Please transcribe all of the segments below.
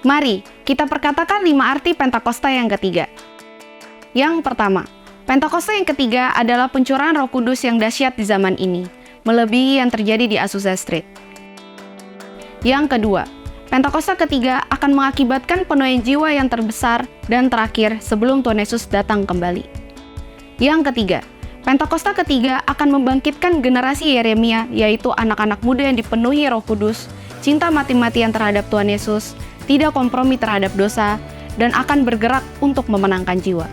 Mari kita perkatakan 5 arti Pentakosta yang ketiga. Yang pertama, Pentakosta yang ketiga adalah pencurahan Roh Kudus yang dahsyat di zaman ini, melebihi yang terjadi di Azusa Street. Yang kedua, Pentakosta ketiga akan mengakibatkan penuaian jiwa yang terbesar dan terakhir sebelum Tuhan Yesus datang kembali. Yang ketiga, Pentakosta ketiga akan membangkitkan generasi Yeremia, yaitu anak-anak muda yang dipenuhi Roh Kudus, cinta mati-matian terhadap Tuhan Yesus, tidak kompromi terhadap dosa, dan akan bergerak untuk memenangkan jiwa.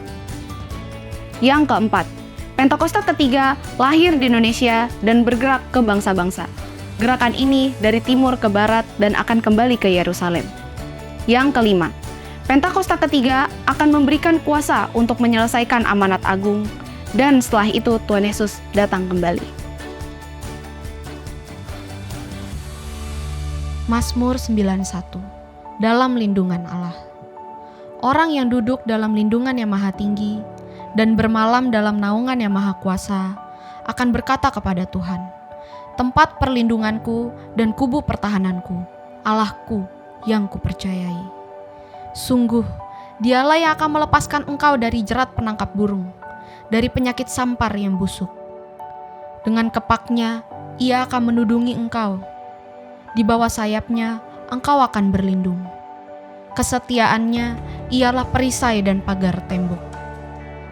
Yang keempat, Pentakosta ketiga lahir di Indonesia dan bergerak ke bangsa-bangsa. Gerakan ini dari timur ke barat dan akan kembali ke Yerusalem. Yang kelima, Pentakosta ketiga akan memberikan kuasa untuk menyelesaikan amanat agung, dan setelah itu Tuhan Yesus datang kembali. Mazmur 91. Dalam lindungan Allah. Orang yang duduk dalam lindungan yang maha tinggi dan bermalam dalam naungan yang maha kuasa akan berkata kepada Tuhan, tempat perlindunganku dan kubu pertahananku, Allahku yang kupercayai. Sungguh, dialah yang akan melepaskan engkau dari jerat penangkap burung, dari penyakit sampar yang busuk. Dengan kepaknya, ia akan menudungi engkau. Di bawah sayapnya, engkau akan berlindung. Kesetiaannya ialah perisai dan pagar tembok.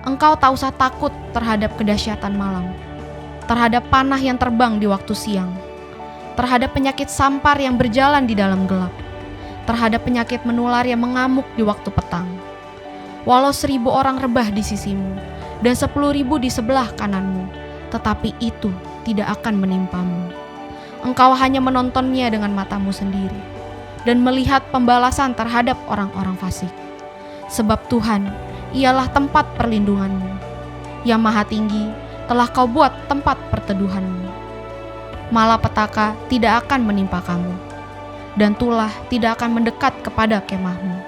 Engkau tak usah takut terhadap kedahsyatan malam, terhadap panah yang terbang di waktu siang, terhadap penyakit sampar yang berjalan di dalam gelap, terhadap penyakit menular yang mengamuk di waktu petang. Walau 1.000 orang rebah di sisimu, dan 10.000 di sebelah kananmu, tetapi itu tidak akan menimpamu. Engkau hanya menontonnya dengan matamu sendiri, dan melihat pembalasan terhadap orang-orang fasik. Sebab Tuhan, ialah tempat perlindunganmu. Yang maha tinggi, telah kau buat tempat perteduhanmu. Malapetaka tidak akan menimpa kamu, dan tulah tidak akan mendekat kepada kemahmu.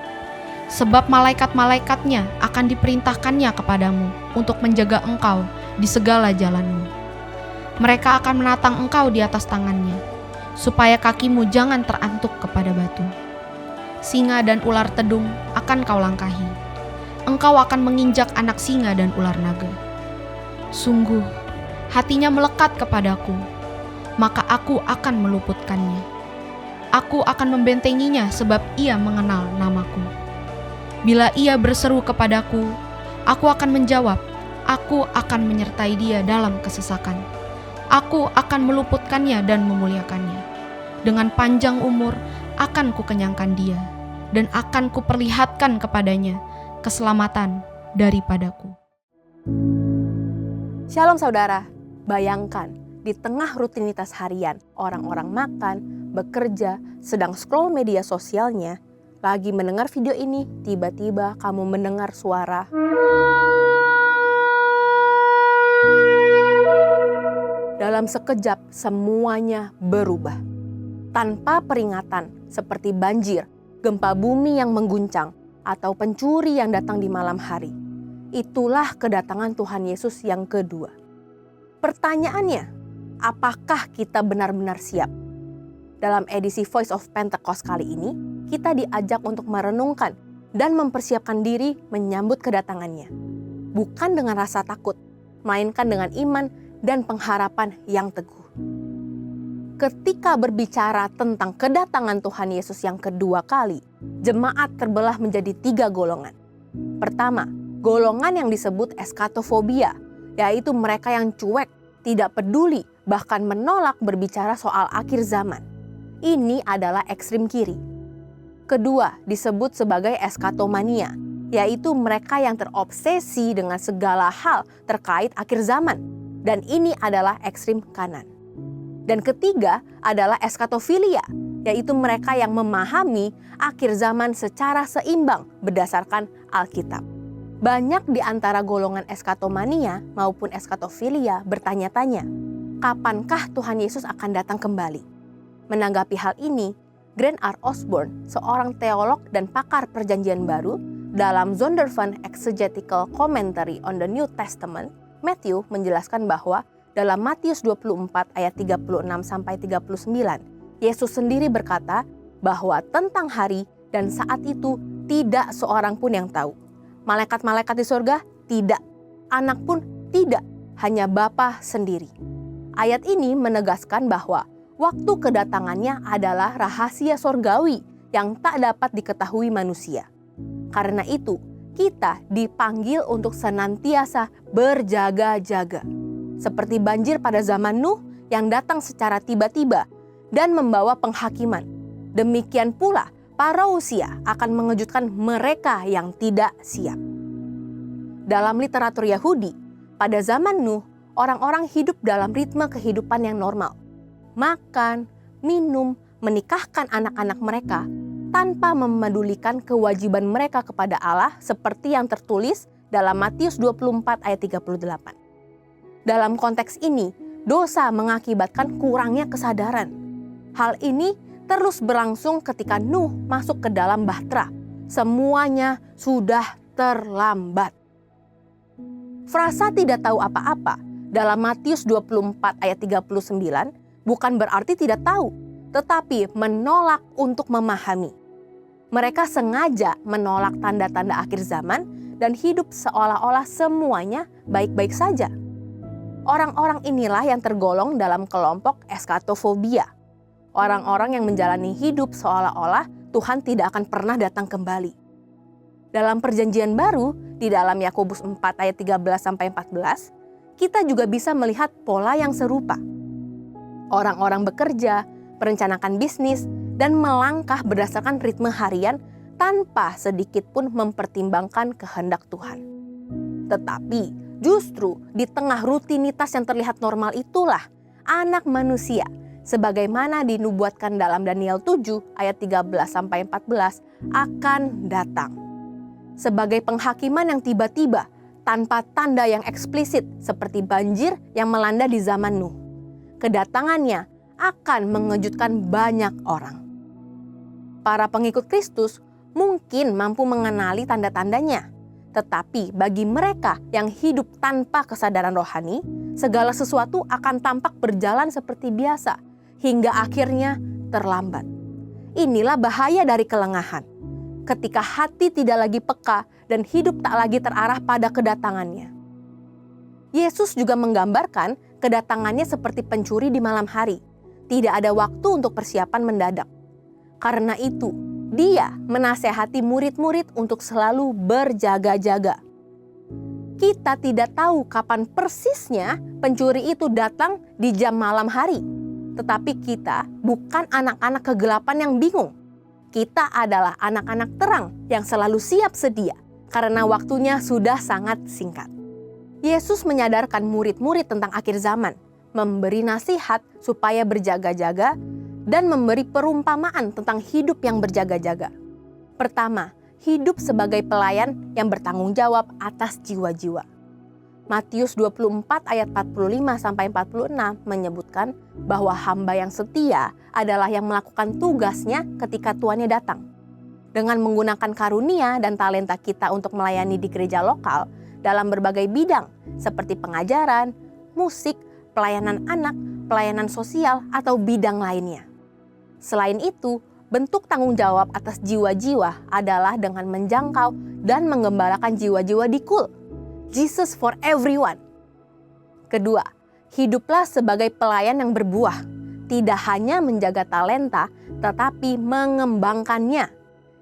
Sebab malaikat-malaikatnya akan diperintahkannya kepadamu untuk menjaga engkau di segala jalanmu. Mereka akan menatang engkau di atas tangannya, supaya kakimu jangan terantuk kepada batu. Singa dan ular tedung akan kau langkahi. Engkau akan menginjak anak singa dan ular naga. Sungguh, hatinya melekat kepadaku, maka aku akan meluputkannya. Aku akan membentenginya sebab ia mengenal namaku. Bila ia berseru kepadaku, aku akan menjawab. Aku akan menyertai dia dalam kesesakan. Aku akan meluputkannya dan memuliakannya. Dengan panjang umur akan kukenyangkan dia, dan akan kuperlihatkan kepadanya keselamatan daripadaku. Shalom saudara, bayangkan di tengah rutinitas harian, orang-orang makan, bekerja, sedang scroll media sosialnya, lagi mendengar video ini, tiba-tiba kamu mendengar suara. Dalam sekejap semuanya berubah. Tanpa peringatan seperti banjir, gempa bumi yang mengguncang, atau pencuri yang datang di malam hari. Itulah kedatangan Tuhan Yesus yang kedua. Pertanyaannya, apakah kita benar-benar siap? Dalam edisi Voice of Pentecost kali ini, kita diajak untuk merenungkan dan mempersiapkan diri menyambut kedatangannya. Bukan dengan rasa takut, melainkan dengan iman dan pengharapan yang teguh. Ketika berbicara tentang kedatangan Tuhan Yesus yang kedua kali, jemaat terbelah menjadi 3 golongan. Pertama, golongan yang disebut eskatofobia, yaitu mereka yang cuek, tidak peduli, bahkan menolak berbicara soal akhir zaman. Ini adalah ekstrim kiri. Kedua, disebut sebagai eskatomania, yaitu mereka yang terobsesi dengan segala hal terkait akhir zaman. Dan ini adalah ekstrim kanan. Dan ketiga adalah eskatofilia, yaitu mereka yang memahami akhir zaman secara seimbang berdasarkan Alkitab. Banyak di antara golongan eskatomania maupun eskatofilia bertanya-tanya, kapankah Tuhan Yesus akan datang kembali? Menanggapi hal ini, Grant R. Osborne, seorang teolog dan pakar perjanjian baru, dalam Zondervan Exegetical Commentary on the New Testament, Matthew menjelaskan bahwa dalam Matius 24 ayat 36-39, Yesus sendiri berkata bahwa tentang hari Dan saat itu tidak seorang pun yang tahu. Malaikat-malaikat di surga tidak, anak pun tidak, hanya Bapa sendiri. Ayat ini menegaskan bahwa waktu kedatangannya adalah rahasia sorgawi yang tak dapat diketahui manusia. Karena itu, kita dipanggil untuk senantiasa berjaga-jaga. Seperti banjir pada zaman Nuh yang datang secara tiba-tiba dan membawa penghakiman. Demikian pula, parousia akan mengejutkan mereka yang tidak siap. Dalam literatur Yahudi, pada zaman Nuh, orang-orang hidup dalam ritme kehidupan yang normal. Makan, minum, menikahkan anak-anak mereka, tanpa memedulikan kewajiban mereka kepada Allah seperti yang tertulis dalam Matius 24 ayat 38. Dalam konteks ini, dosa mengakibatkan kurangnya kesadaran. Hal ini terus berlangsung ketika Nuh masuk ke dalam bahtera. Semuanya sudah terlambat. Frasa tidak tahu apa-apa dalam Matius 24 ayat 39 bukan berarti tidak tahu, tetapi menolak untuk memahami. Mereka sengaja menolak tanda-tanda akhir zaman dan hidup seolah-olah semuanya baik-baik saja. Orang-orang inilah yang tergolong dalam kelompok eskatofobia. Orang-orang yang menjalani hidup seolah-olah Tuhan tidak akan pernah datang kembali. Dalam Perjanjian Baru, di dalam Yakobus 4 ayat 13-14, kita juga bisa melihat pola yang serupa. Orang-orang bekerja, merencanakan bisnis, dan melangkah berdasarkan ritme harian tanpa sedikit pun mempertimbangkan kehendak Tuhan. Tetapi justru di tengah rutinitas yang terlihat normal itulah Anak Manusia, sebagaimana dinubuatkan dalam Daniel 7 ayat 13-14 akan datang. Sebagai penghakiman yang tiba-tiba tanpa tanda yang eksplisit seperti banjir yang melanda di zaman Nuh. Kedatangannya akan mengejutkan banyak orang. Para pengikut Kristus mungkin mampu mengenali tanda-tandanya. Tetapi bagi mereka yang hidup tanpa kesadaran rohani, segala sesuatu akan tampak berjalan seperti biasa hingga akhirnya terlambat. Inilah bahaya dari kelengahan. Ketika hati tidak lagi peka dan hidup tak lagi terarah pada kedatangannya. Yesus juga menggambarkan kedatangannya seperti pencuri di malam hari. Tidak ada waktu untuk persiapan mendadak. Karena itu, Dia menasehati murid-murid untuk selalu berjaga-jaga. Kita tidak tahu kapan persisnya pencuri itu datang di jam malam hari. Tetapi kita bukan anak-anak kegelapan yang bingung. Kita adalah anak-anak terang yang selalu siap sedia karena waktunya sudah sangat singkat. Yesus menyadarkan murid-murid tentang akhir zaman, memberi nasihat supaya berjaga-jaga, dan memberi perumpamaan tentang hidup yang berjaga-jaga. Pertama, hidup sebagai pelayan yang bertanggung jawab atas jiwa-jiwa. Matius 24 ayat 45-46 menyebutkan bahwa hamba yang setia adalah yang melakukan tugasnya ketika tuannya datang. Dengan menggunakan karunia dan talenta kita untuk melayani di gereja lokal dalam berbagai bidang seperti pengajaran, musik, pelayanan anak, pelayanan sosial, atau bidang lainnya. Selain itu, bentuk tanggung jawab atas jiwa-jiwa adalah dengan menjangkau dan menggembalakan jiwa-jiwa di KUL. Jesus for everyone. Kedua, hiduplah sebagai pelayan yang berbuah. Tidak hanya menjaga talenta, tetapi mengembangkannya.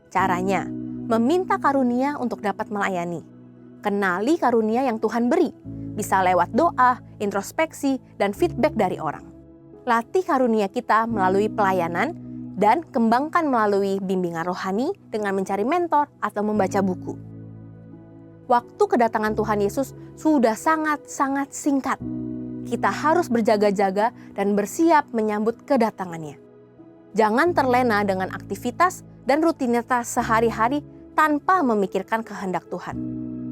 Caranya, meminta karunia untuk dapat melayani. Kenali karunia yang Tuhan beri. Bisa lewat doa, introspeksi, dan feedback dari orang. Latih karunia kita melalui pelayanan dan kembangkan melalui bimbingan rohani dengan mencari mentor atau membaca buku. Waktu kedatangan Tuhan Yesus sudah sangat-sangat singkat. Kita harus berjaga-jaga dan bersiap menyambut kedatangannya. Jangan terlena dengan aktivitas dan rutinitas sehari-hari tanpa memikirkan kehendak Tuhan.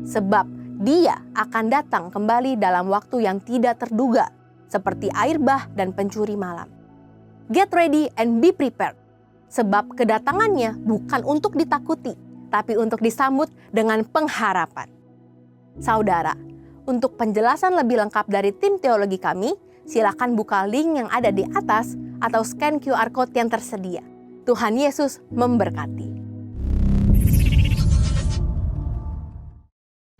Sebab Dia akan datang kembali dalam waktu yang tidak terduga, seperti air bah dan pencuri malam. Get ready and be prepared. Sebab kedatangannya bukan untuk ditakuti, tapi untuk disambut dengan pengharapan. Saudara, untuk penjelasan lebih lengkap dari tim teologi kami, silakan buka link yang ada di atas atau scan QR Code yang tersedia. Tuhan Yesus memberkati.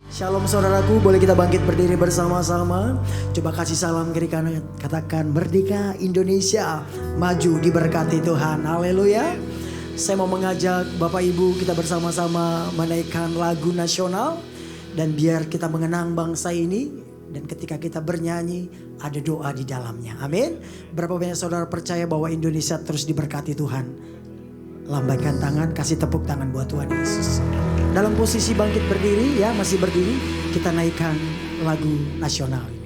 Shalom saudaraku, boleh kita bangkit berdiri bersama-sama. Coba kasih salam kiri kanan, katakan Merdeka Indonesia, maju diberkati Tuhan. Haleluya. Saya mau mengajak Bapak Ibu kita bersama-sama menaikkan lagu nasional. Dan biar kita mengenang bangsa ini. Dan ketika kita bernyanyi ada doa di dalamnya. Amin. Berapa banyak saudara percaya bahwa Indonesia terus diberkati Tuhan? Lambaikan tangan, kasih tepuk tangan buat Tuhan Yesus. Dalam posisi bangkit berdiri ya, masih berdiri, kita naikkan lagu nasional ini.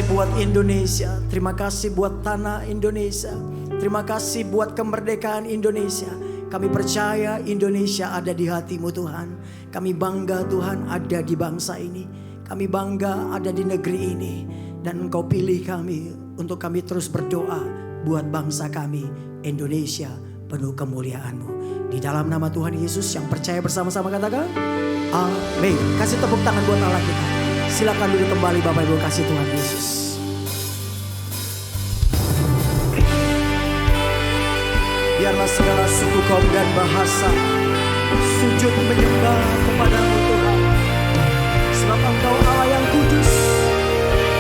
Buat Indonesia, terima kasih buat tanah Indonesia, terima kasih buat kemerdekaan Indonesia. Kami percaya Indonesia ada di hati-Mu Tuhan. Kami bangga Tuhan ada di bangsa ini. Kami bangga ada di negeri ini. Dan Engkau pilih kami untuk kami terus berdoa buat bangsa kami Indonesia penuh kemuliaan-Mu. Di dalam nama Tuhan Yesus yang percaya bersama-sama katakan amin. Kasih tepuk tangan buat Allah kita. Silakan duduk kembali Bapak Ibu kasih Tuhan Yesus. Biarlah segala suku kaum dan bahasa sujud menyembah kepada-Mu Tuhan. Sebab Engkau Allah yang kudus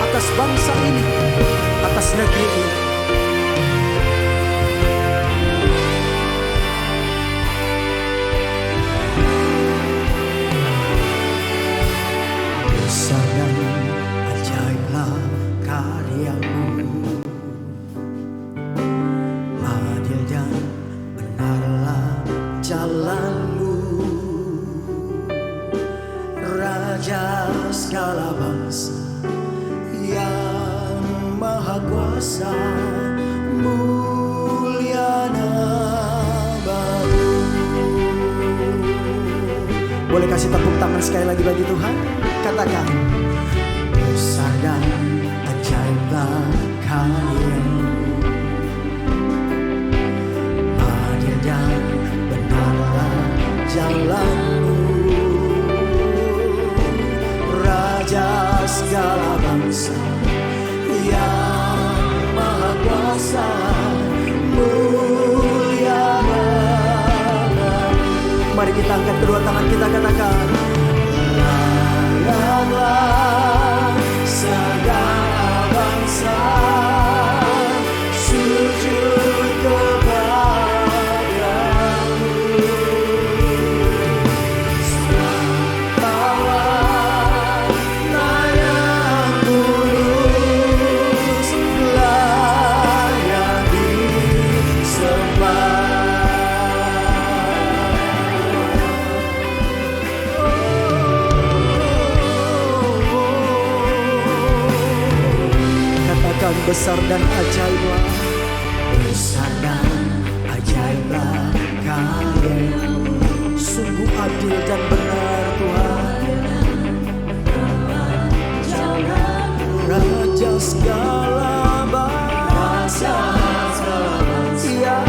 atas bangsa ini, atas negeri ini. Besar dan ajaiblah karya-Mu, adil dan benarlah jalan-Mu, Raja segala bangsa yang maha kuasa, mulia nama-Mu. Boleh kasih tepuk tangan sekali lagi bagi Tuhan. Katakan besar dan ajaiblah karya-Mu, kita angkat kedua tangan kita katakan, layaklah segala bangsa sujud kepadamu. Sembahlah layak kudus, layak disembah. Katakan besar dan ajaiblah, besar dan ajaiblah karya-Mu. Sungguh adil dan benar Tuhan, Raja segala bangsa, ya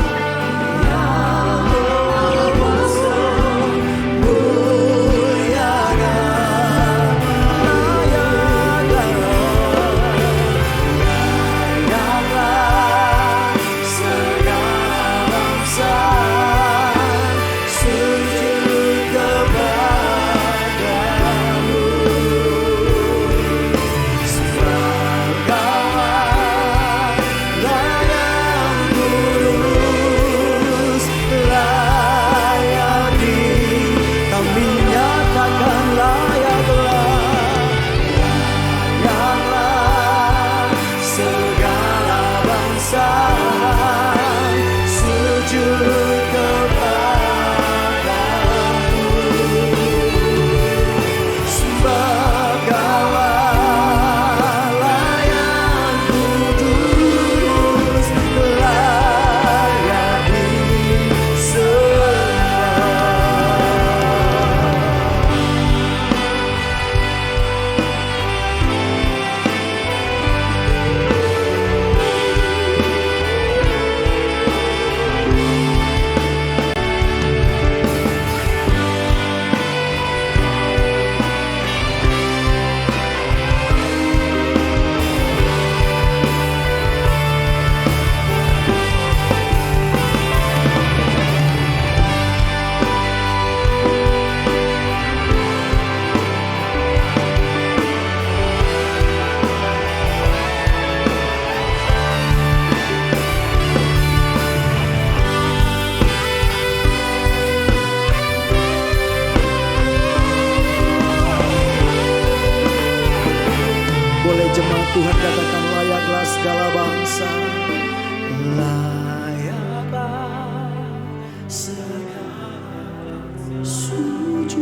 Tuhan katakan, layaklah segala bangsa, layaklah segala sujud.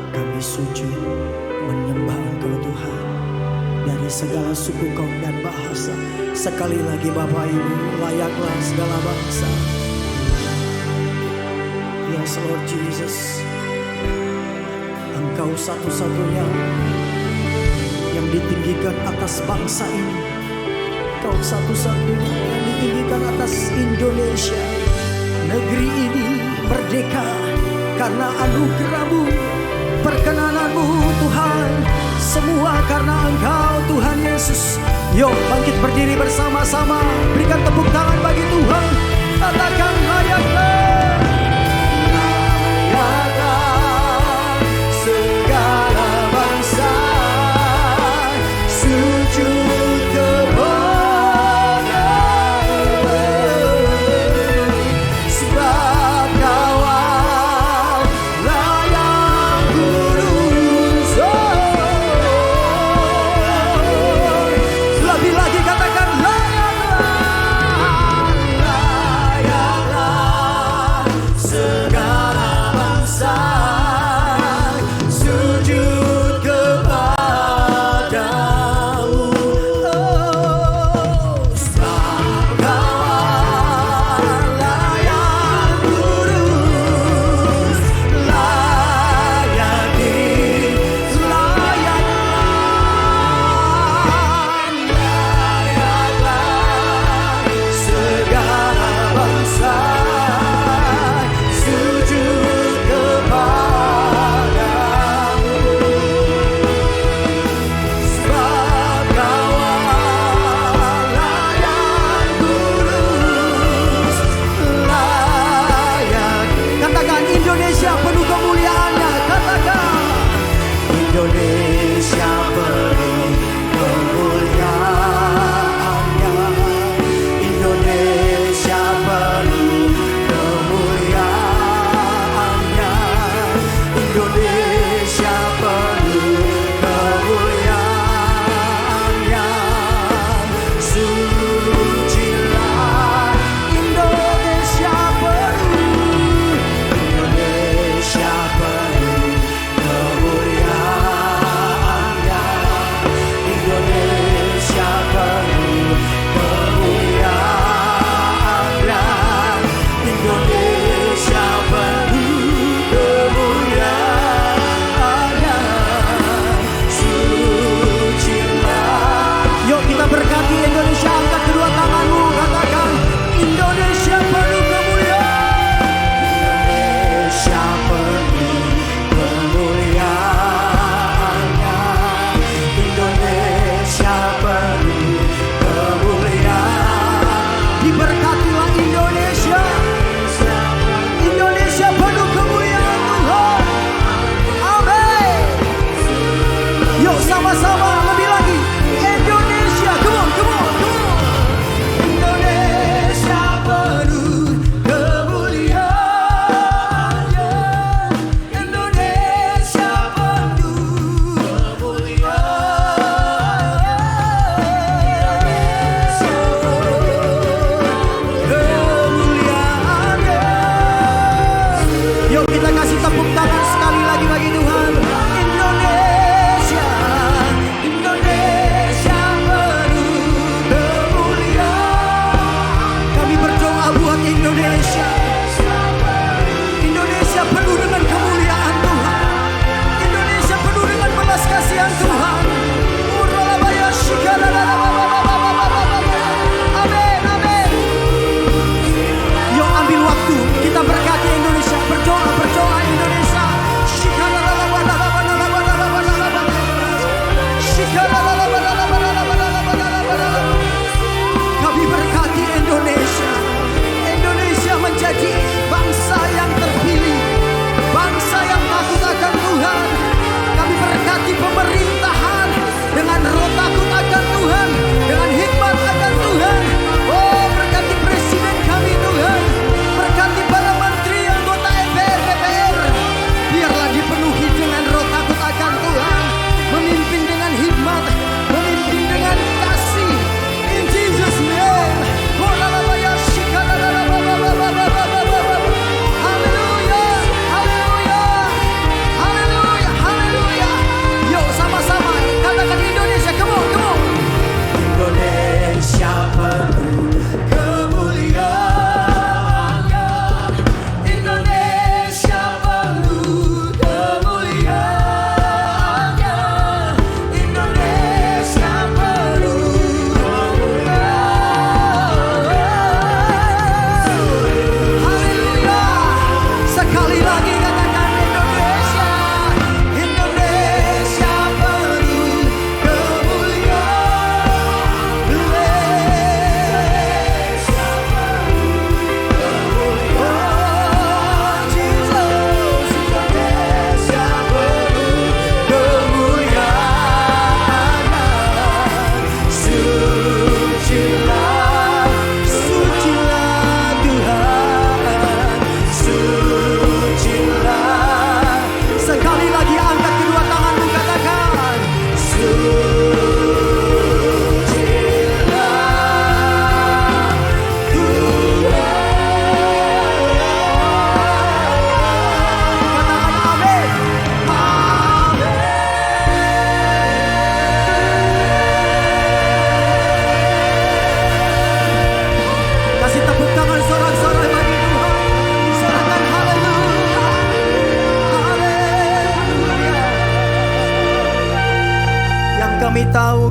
Kami sujud menyembah Engkau Tuhan, dari segala suku kaum dan bahasa. Sekali lagi Bapak Ibu, layaklah segala bangsa. Yes Lord Jesus, Engkau satu-satunya yang ditinggikan atas bangsa ini. Engkau satu-satunya yang ditinggikan atas Indonesia. Negeri ini merdeka karena anugerah-Mu, perkenanan-Mu Tuhan. Semua karena Engkau Tuhan Yesus. Yuk bangkit berdiri bersama-sama, berikan tepuk tangan bagi Tuhan. Katakan layaklah, layaklah segala bangsa sujud kepadamu, sebab Kau layak kudus. Lebih lagi katakan layaklah, layaklah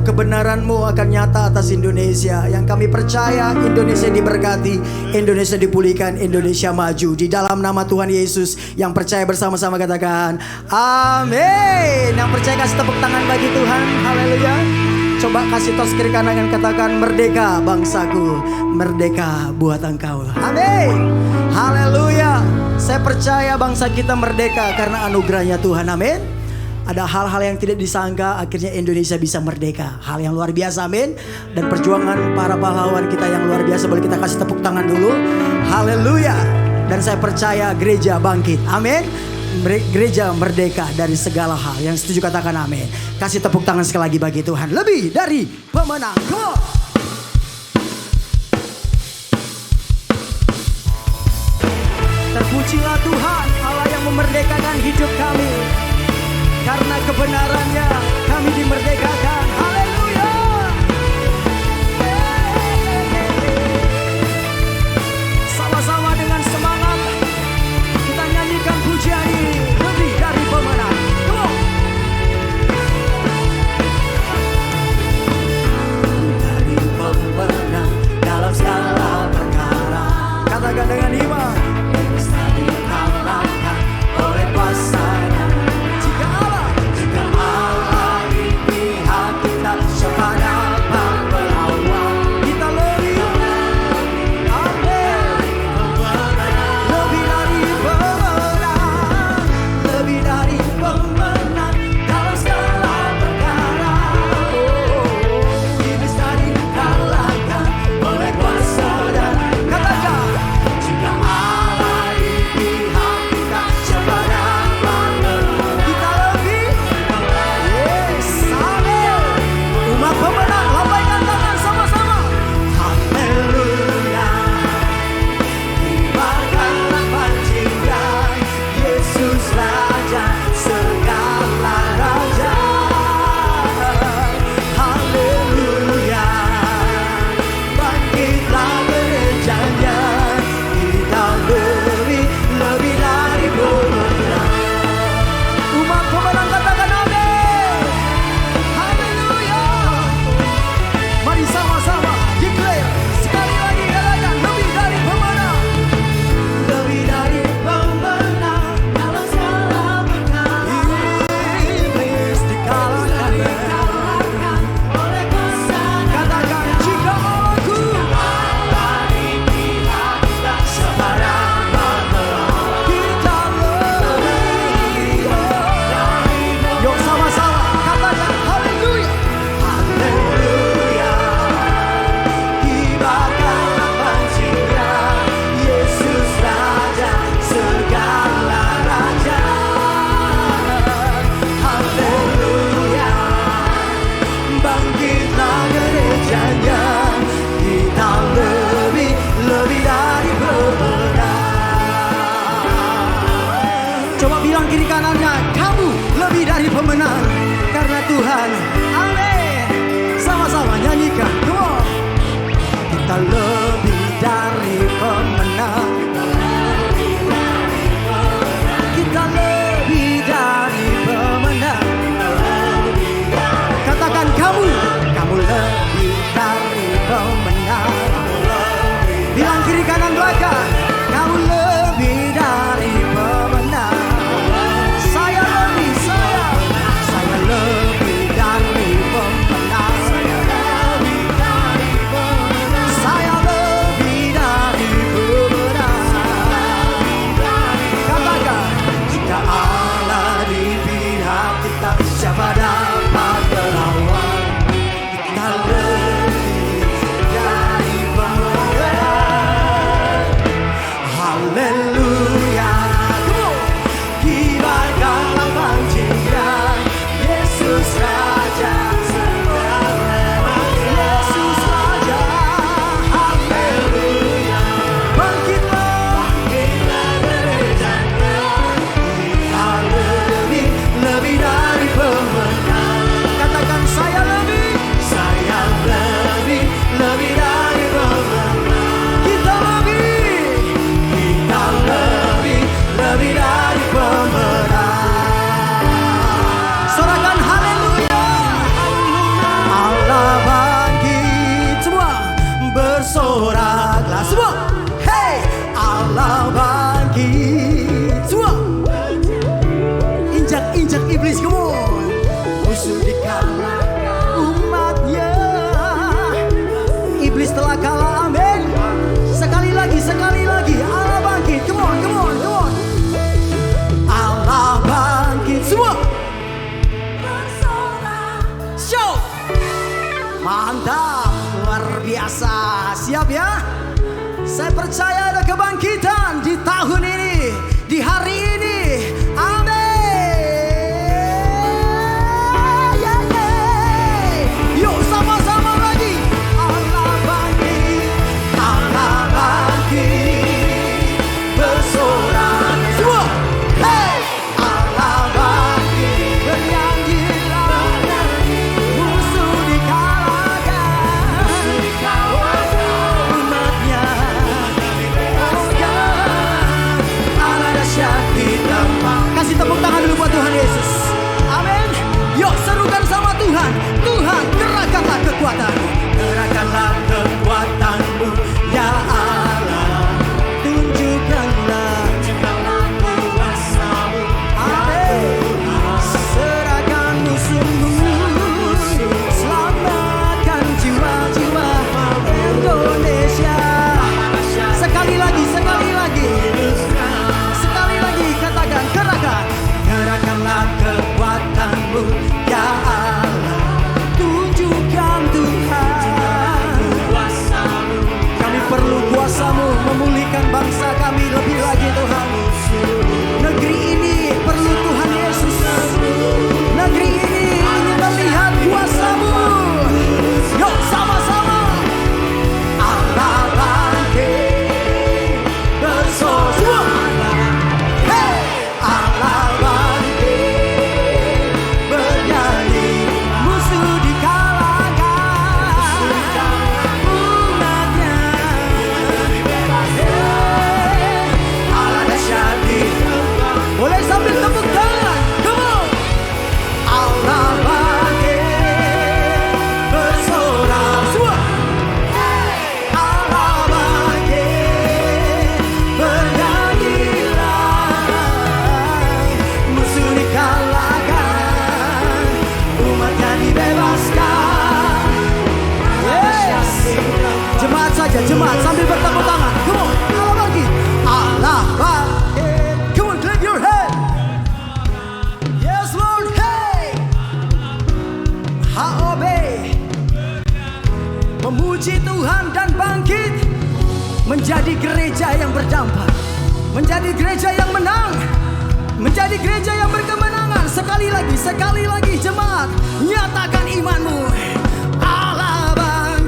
kebenaran-Mu akan nyata atas Indonesia. Yang kami percaya Indonesia diberkati, Indonesia dipulihkan, Indonesia maju. Di dalam nama Tuhan Yesus, yang percaya bersama-sama katakan amin. Yang percaya kasih tepuk tangan bagi Tuhan. Haleluya. Coba kasih tos kiri kanan dan katakan merdeka bangsaku, merdeka buat engkau. Amin. Haleluya. Saya percaya bangsa kita merdeka karena anugerahnya Tuhan. Amin. Ada hal-hal yang tidak disangka, akhirnya Indonesia bisa merdeka. Hal yang luar biasa, amin. Dan perjuangan para pahlawan kita yang luar biasa. Boleh kita kasih tepuk tangan dulu. Haleluya. Dan saya percaya gereja bangkit, amin. Gereja merdeka dari segala hal. Yang setuju katakan amin. Kasih tepuk tangan sekali lagi bagi Tuhan. Lebih dari pemenang. Go! Terpujilah Tuhan Allah yang memerdekakan hidup kami. Karena kebenarannya kami dimerdekakan. Haleluya. Sama-sama dengan semangat kita nyanyikan pujian ini. Lebih dari pemenang. Come on. Dari pemenang dalam segala perkara. Katakan dengan iman. Bisa dikalahkan oleh kuasa-Nya. Jika Allah di pihak kita, siapa dapat melawan? Kita lebih, amin. Lebih dari pemenang, lebih dari pemenang dalam segala perkara. Bisa dikalahkan oleh kuasa dan katakan. Jika Allah di pihak kita, siapa dapat melawan? Kita lebih, yes, amin. Umat pemenang, lambaikan tangan sama-sama. Haleluya. Kibarkanlah pancingan, Yesus Raja segala raja. Haleluya. Bangkitlah gerejanya, kita lebih dari pemenang. Umat pemenang katakan amin. Haleluya. Mari sama-sama declare. Sekali lagi katakan lebih dari pemenang. Lebih dari pemenang dalam segala perkara. Iblis dikalahkan oleh kuasa. Katakan jika aku di pihak kita, siapa dapat melawan? Kita lebih. Yuk sama-sama katakan haleluya. Haleluya. Kibarkanlah pancingan, Yesus Raja segala raja. Haleluya. Bangkitlah gerejanya, kita lebih dari pemenang. Coba bilang kiri kanannya, kamu lebih dari pemenang karena Tuhan. Amin. Sama-sama nyanyikan. Come on. Kita lebih dari pemenang. Kita lebih dari pemenang. Katakan kamu lebih dari pemenang. Bilang kiri kanan belakang, kamu lebih dari pemenang. Saya lebih dari pemenang. Saya lebih dari pemenang. Katakan, jika Allah di pihak kita, siapa dapat melawan? Kita lebih dari pemenang. Haleluya. Kibarkanlah pancingan, Yesus Raja segala. Yesus Raja. Haleluya. Bangkitlah gerejanya, kita lebih dari pemenang. Katakan saya lebih dari pemenang. Kita lebih Allah bangkit. Semua injak iblis, come on. Musuh dikalahkan umatnya. Iblis telah kalah, amin. Sekali lagi Allah bangkit, come on. Allah bangkit, semua. Show. Mantap, luar biasa. Siap ya? Saya percaya ada kebangkitan di tahun ini, di hari ini. Amin. Yuk sama-sama lagi. Allah bangkit bersorak. Semua. Hey, Allah bangkit, bernyanyilah, musuh dikalahkan, umatnya. Oh ya, Allah dahsyat di tempat. Kasih tepuk tangan dulu buat Tuhan Yesus. Amin. Yuk serukan sama Tuhan. Tuhan, gerakkanlah kekuatanmu. Gerakkanlah kekuatanmu, ya Allah. Tunjukkanlah kuasamu. Amin. Serahkan musuhmu. Selamatkan jiwa-jiwa Indonesia. Sekali lagi katakan, gerakkanlah kekuatanmu, ya Allah. Tunjukkan Tuhan kuasamu. Kami perlu kuasamu memulihkan bangsa kami lebih lagi Tuhan. Negeri ini perlu Tuhan Yesus. Negeri ini ingin melihat kuasamu. Yuk sama-sama. Allah bangkit bersorak. Hey, Allah bangkit bernyanyi, musuh dikalahkan, umatnya. Hey, Allah dahsyat di tempat. Boleh sambil tepuk tangan, come on. Allah bangkit bersorak. Semua. Allah bangkit bernyanyilah, musuh dikalahkan, umatnya dibebaskan. Yes. Jemaat saja, jemaat sambil bertepuk tangan. Come on, Allah bangkit. Allah bangkit. Come on, clap your hand. Yes Lord, hey. HOB memuji Tuhan dan bangkit menjadi gereja yang berdampak, menjadi gereja yang menang, menjadi gereja yang berkemenangan. Sekali lagi jemaat, nyatakan imanmu. Allah bangkit,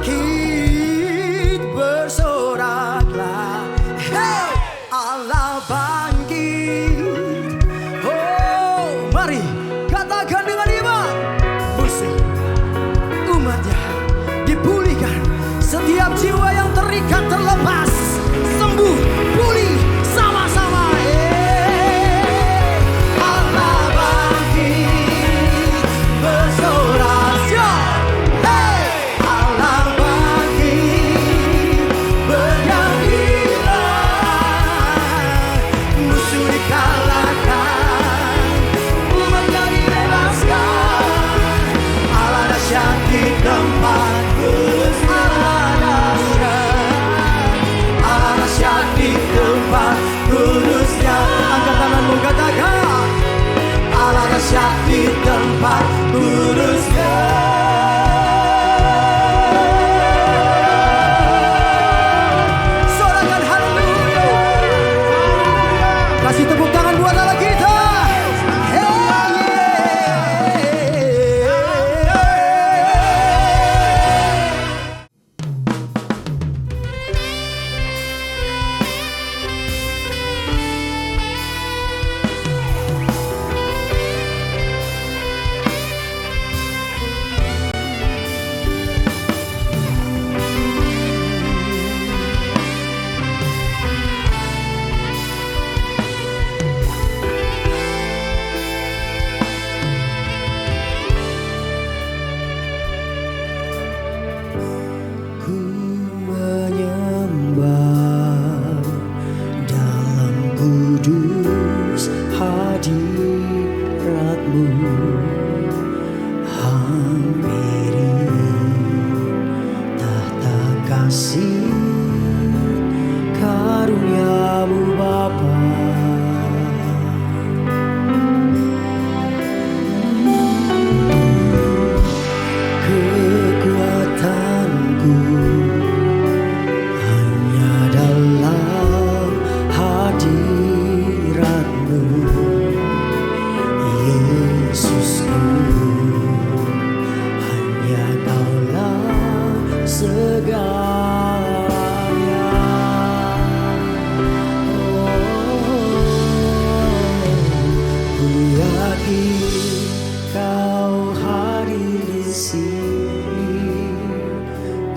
bersoraklah. Hey, Allah bangkit. Oh, mari katakan dengan iman. Musuh umatnya dipulihkan, setiap jiwa yang terikat terlepas, sembuh, pulih sama-sama. Allah bangkit bersorak. Hey, Allah bangkit bernyanyilah, musuh dikalahkan, umatnya dibebaskan. Allah dahsyat di tempat kudus. Allah dahsyat di tempat kudusnya. Angkat tanganmu, katakan, Allah dahsyat di tempat kudusnya. Sorakan haleluya. Kasih tepuk tangan buat Allah kita. kudus hadirat-Mu, hampiri tahta kasih karunia-Mu Bapa. Kekuatanku hanya dalam hadirat-Mu, Yesusku. Hanya Kaulah segalanya. Ku yakin Kau hadir di sini.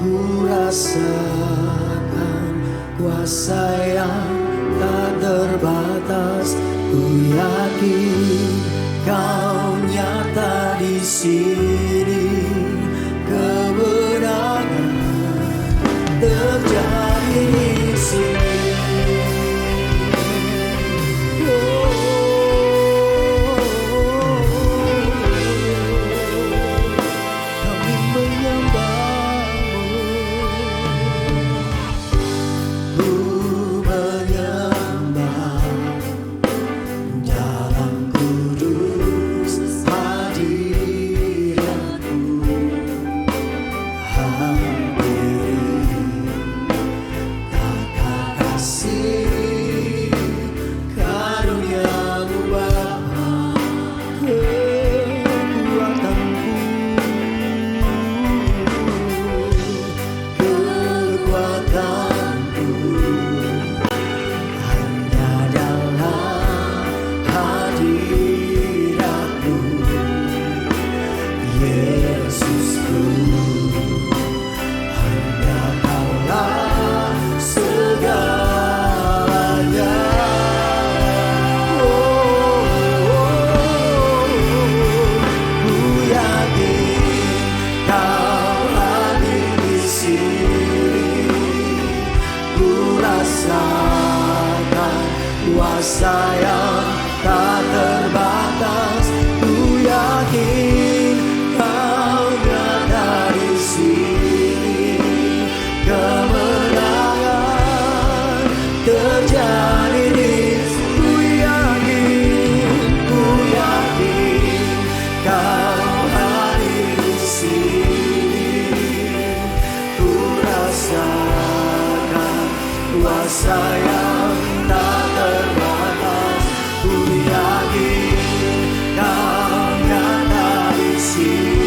Ku rasakan kuasa yang tak terbatas. Ku yakin Kau nyata di sini. Kemenangan terjadi di sini. Kami menyembah-Mu. Ku menyembah dalam kudus hadirat-Mu, hampiri tahta kasih karunia-Mu Bapa. Kekuatanku hanya dalam hadirat-Mu, Yesusku. Hanya Kaulah segalanya. Ku yakin Kau hadir di sini. Ku rasakan kuasa yang tak terbatas. Ku yakin Kau nyata di sini. Kemenangan terjadi di sini. Ku yakin Kau hadir di sini. Ku rasakan kuasa yang tak terbatas. Ku yakin Kau nyata di sini.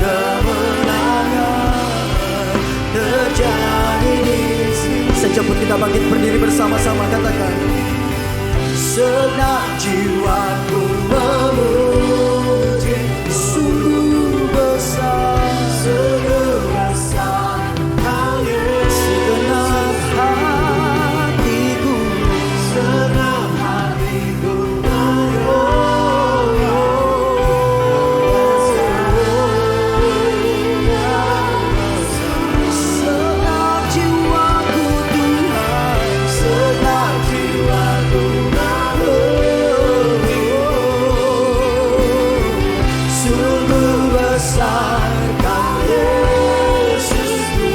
Kemenangan terjadi di sini. Sejemput kita bangkit berdiri bersama-sama, katakan. Senang jiwaku memuji, sungguh besar, sungguh besar Kau Yesus. Segenap hatiku, senang hatiku, senang jiwaku Tuhan, senang jiwaku sungguh besar Kau Yesusku.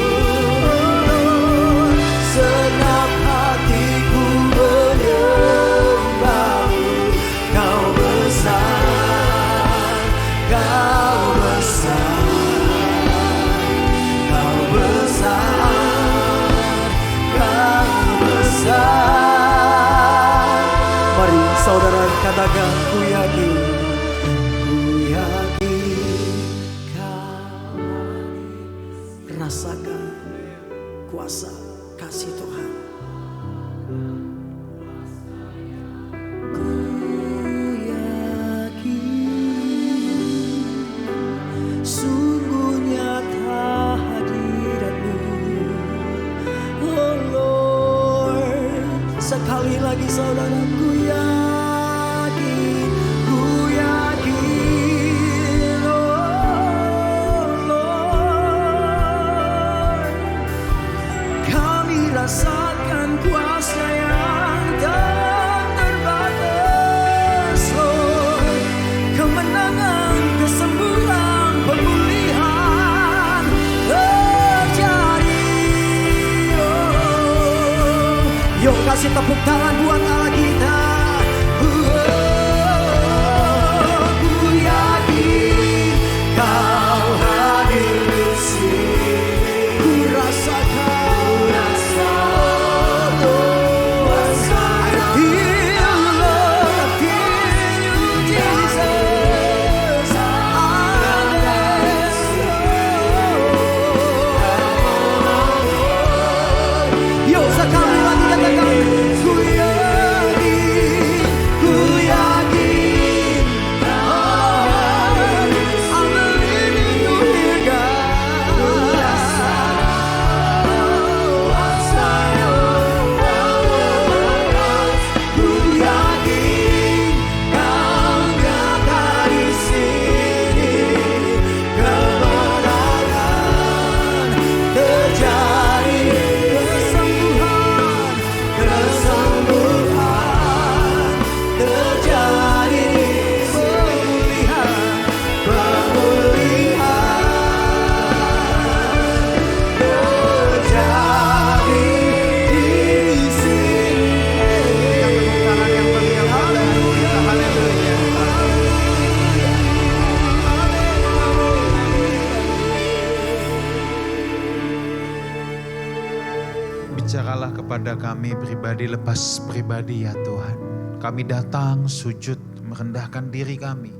Senang hatiku menyembah-Mu. Kau besar, Kau besar, Kau besar, Kau besar. Mari saudara katakan, ku yakin Kau rasakan kuasa kasih Tuhan. Ku yakin sungguh nyata hadirat-Mu, oh Lord. Sekali lagi saudara, ku yakin, oh Lord. Kami rasakan kuasa yang tak kasih tepuk tangan buat Allah kita. Ku yakin Kau hadir di sini. Ku rasakan kuasa. I feel love in you, Jesus. Yo, sekali lagi katakan, ku yakin, ku yakin. I believe in you, dear God. Ku yakin Kau nyata di sini. Kemenangan terjadi, kesembuhan terjadi, pemulihan terjadi di sini. Bicaralah kepada kami pribadi lepas pribadi ya Tuhan. Kami datang sujud merendahkan diri kami